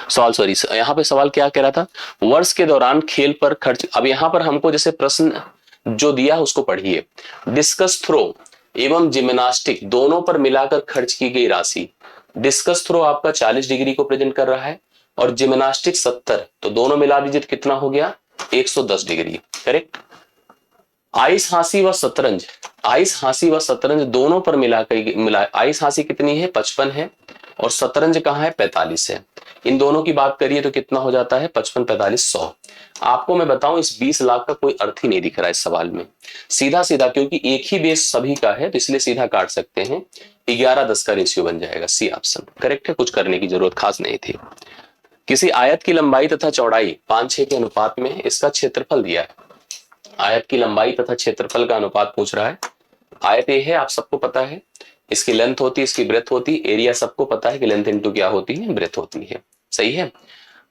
[SPEAKER 1] सॉरी, यहाँ पे सवाल क्या कह रहा था, वर्ष के दौरान खेल पर खर्च। अब यहाँ पर हमको जैसे प्रश्न जो दिया उसको पढ़िए। डिस्कस थ्रो एवं जिम्नास्टिक दोनों पर मिलाकर खर्च की गई राशि। डिस्कस थ्रो आपका 40 डिग्री को प्रेजेंट कर रहा है, और जिम्नास्टिक 70, तो दोनों मिला दीजिए तो कितना हो गया, 110 डिग्री। करेक्ट। आइस हांसी व शतरंज, आइस हांसी व शतरंज दोनों पर मिला, आइस हांसी कितनी है, 55 है, और शतरंज कहाँ है, 45 है। इन दोनों की बात करिए तो कितना हो जाता है, 55 45 100। आपको मैं बताऊं, इस 20 लाख का कोई अर्थ ही नहीं दिख रहा है इस सवाल में। सीधा सीधा, क्योंकि एक ही बेस सभी का है, तो इसलिए सीधा काट सकते हैं। 11-10 का रेशियो बन जाएगा, सी ऑप्शन करेक्ट है, कुछ करने की जरूरत खास नहीं थी। किसी आयत की लंबाई तथा चौड़ाई 5-6 के अनुपात में, इसका क्षेत्रफल दिया है। आयत की लंबाई तथा क्षेत्रफल का अनुपात पूछ रहा है। आयत ये है, आप सबको पता है, इसकी लेंथ होती है, इसकी ब्रेथ होती है। एरिया सबको पता है कि लेंथ इंटू क्या होती है, ब्रेथ होती है। सही है,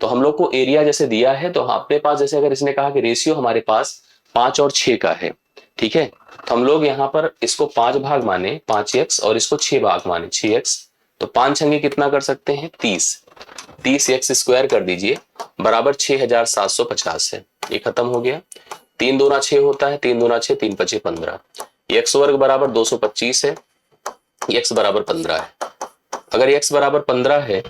[SPEAKER 1] तो हम लोग को एरिया जैसे दिया है, तो अपने पास जैसे अगर इसने कहा कि रेशियो हमारे पास 5 और 6 का है, ठीक है, तो हम लोग यहाँ पर इसको 5 भाग माने 5x, और इसको 6 भाग माने 6x, तो 5 छंगे कितना कर सकते हैं, 30 एक्स स्क्वायर कर दीजिए, बराबर 6750 है। ये खत्म हो गया। 3 दूना 6 होता है, 3 दूना 6, 3 पचे 15, एक्स वर्ग बराबर 225 है, एक्स बराबर 15 है। अगर एक्स बराबर 15 है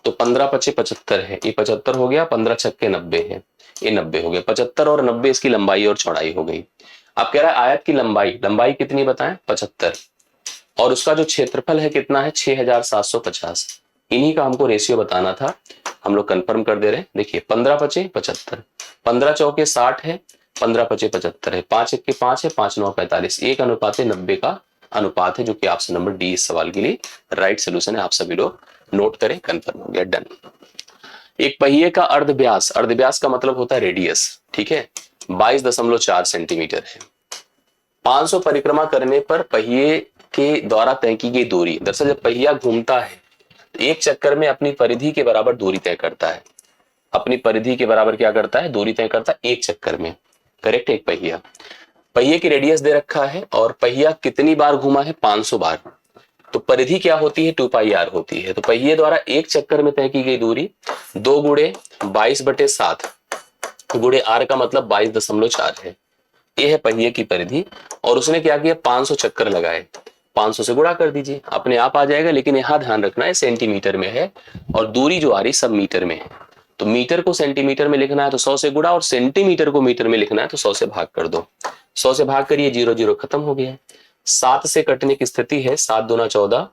[SPEAKER 1] तो 15 पचे 75 है, ये 75 हो गया, 15 छक्के 90 है, ये 90 हो गया। 75 और 90 इसकी लंबाई और चौड़ाई हो गई। अब कह रहा है आयत की लंबाई कितनी बताएं, 75, और उसका जो क्षेत्रफल है कितना है, 6750। इन्हीं का हमको रेशियो बताना था, हम लोग कंफर्म कर दे रहे हैं। देखिए 15 पचे 75, 15 चौके 60 है, 15 पचे 75 है, 5 1 के 5 है, 5 9 45, 1:90 का अनुपात है, जो कि ऑप्शन नंबर डी इस सवाल के लिए राइट सोल्यूशन है। आप सभी लोग नोट करें, कंफर्म हो गया, डन। एक पहिए का अर्धव्यास, अर्धव्यास का मतलब होता है रेडियस, ठीक है, 22.4 सेंटीमीटर है। 500 परिक्रमा करने पर पहिए के द्वारा तय की गई दूरी, दरअसल जब पहिया घूमता है तो एक चक्कर में अपनी परिधि के बराबर दूरी तय करता है। अपनी परिधि के बराबर क्या करता है, दूरी तय करता है एक चक्कर में। करेक्ट, एक पहिया, पहिए की रेडियस दे रखा है, और पहिया कितनी बार घूमा है, 500 बार, तो परिधि क्या होती है, 2πr होती है। तो पहिए द्वारा एक चक्कर में तय की गई दूरी 2 गुणे 22/7 गुणे r का मतलब 22.4 है। ये है पहिए की परिधि, और उसने क्या किया, 500 चक्कर लगाए, 500 से गुणा कर दीजिए, अपने आप आ जाएगा। लेकिन यहाँ ध्यान रखना है सेंटीमीटर में है, और दूरी जो आ रही सब मीटर में है। तो मीटर को सेंटीमीटर में लिखना है तो 100 से गुणा, और सेंटीमीटर को मीटर में लिखना है तो 100 से भाग कर दो। 100 से भाग करिए, 0 0 खत्म हो गया। 7 से कटने की स्थिति है, 7 दूना 14,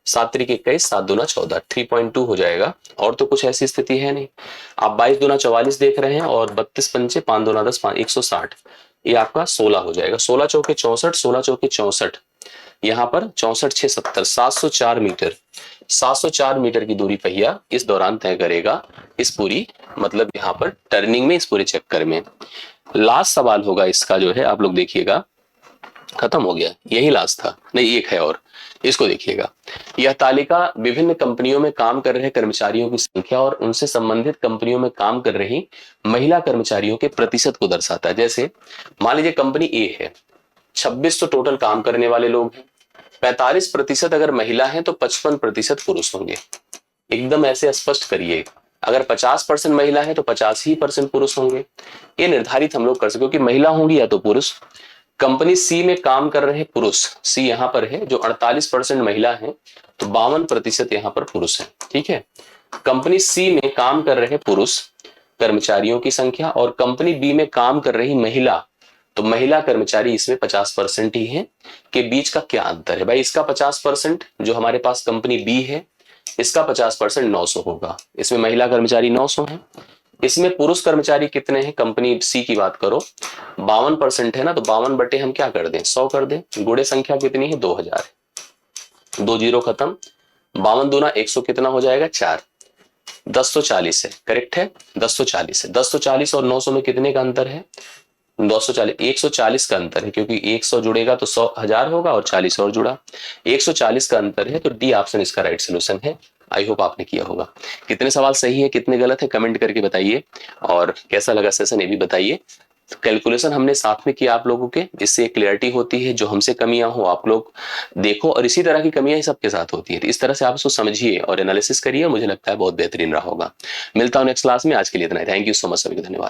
[SPEAKER 1] 7 त्रिक 21, 7 दूना 14, 3.2 हो जाएगा। और तो कुछ ऐसी स्थिति है नहीं। आप 22 दूना 44 देख रहे हैं, और 32 पंचे 5 दूना 10, 160, ये आपका 16 हो जाएगा। 16 चौके 64, 16 चौके 64, यहाँ पर 64 6 70 704 मीटर, 704 मीटर की दूरी पहिया इस दौरान तय करेगा, इस पूरी मतलब यहाँ पर टर्निंग में, इस पूरे चक्कर में। लास्ट सवाल होगा इसका जो है, आप लोग देखिएगा, खत्म हो गया, यही लास्ट था, नहीं एक है और, इसको देखिएगा। यह तालिका विभिन्न कंपनियों में काम कर रहे कर्मचारियों की संख्या और उनसे संबंधित कंपनियों में काम कर रही महिला कर्मचारियों के प्रतिशत को दर्शाता है। जैसे मान लीजिए कंपनी ए है, 26 तो टोटल काम करने वाले लोग हैं, 45% अगर महिला है तो 55% पुरुष होंगे। एकदम ऐसे स्पष्ट करिए, अगर 50% महिला है तो 50% पुरुष होंगे। ये निर्धारित हम लोग कर सकते, क्योंकि महिला होंगी या तो पुरुष। कंपनी सी में काम कर रहे पुरुष, सी यहां पर है, जो 48% महिला है तो 52% यहां पर पुरुष है। ठीक है, कंपनी सी में काम कर रहे पुरुष कर्मचारियों की संख्या और कंपनी बी में काम कर रही महिला, तो महिला कर्मचारी इसमें 50% ही है, के बीच का क्या अंतर है भाई? इसका 50% जो हमारे पास कंपनी बी है, इसका 50% 900 होगा। इसमें महिला कर्मचारी 900 है, इसमें पुरुष कर्मचारी कितने हैं? कंपनी सी की बात करो, 52% है ना, तो 52 बटे हम क्या कर दें, 100 कर दें। गुणे संख्या कितनी है? 2000 है, 2 जीरो खत्म, 52 दूना 100 कितना हो जाएगा? 4, 1040 है, करेक्ट है, 1040 है। 1040 और 900 में कितने का अंतर है? 240, 140 का अंतर है, क्योंकि 100 जुड़ेगा तो 100 1000 होगा और 40 और जुड़ा, 140 का अंतर है, तो डी ऑप्शन इसका राइट सोल्यूशन है। आई होप आपने किया होगा। कितने सवाल सही है, कितने गलत है, कमेंट करके बताइए, और कैसा लगा सेशन ये भी बताइए। कैलकुलेशन हमने साथ में किया आप लोगों के, इससे क्लियरिटी होती है, जो हमसे कमियां हो आप लोग देखो, और इसी तरह की कमियां सबके साथ होती है, तो इस तरह से आप उसको समझिए और एनालिसिस करिए, मुझे लगता है बहुत बेहतरीन रहा होगा। मिलता हूं नेक्स्ट क्लास में, आज के लिए इतना ही। थैंक यू सो मच, सभी को धन्यवाद।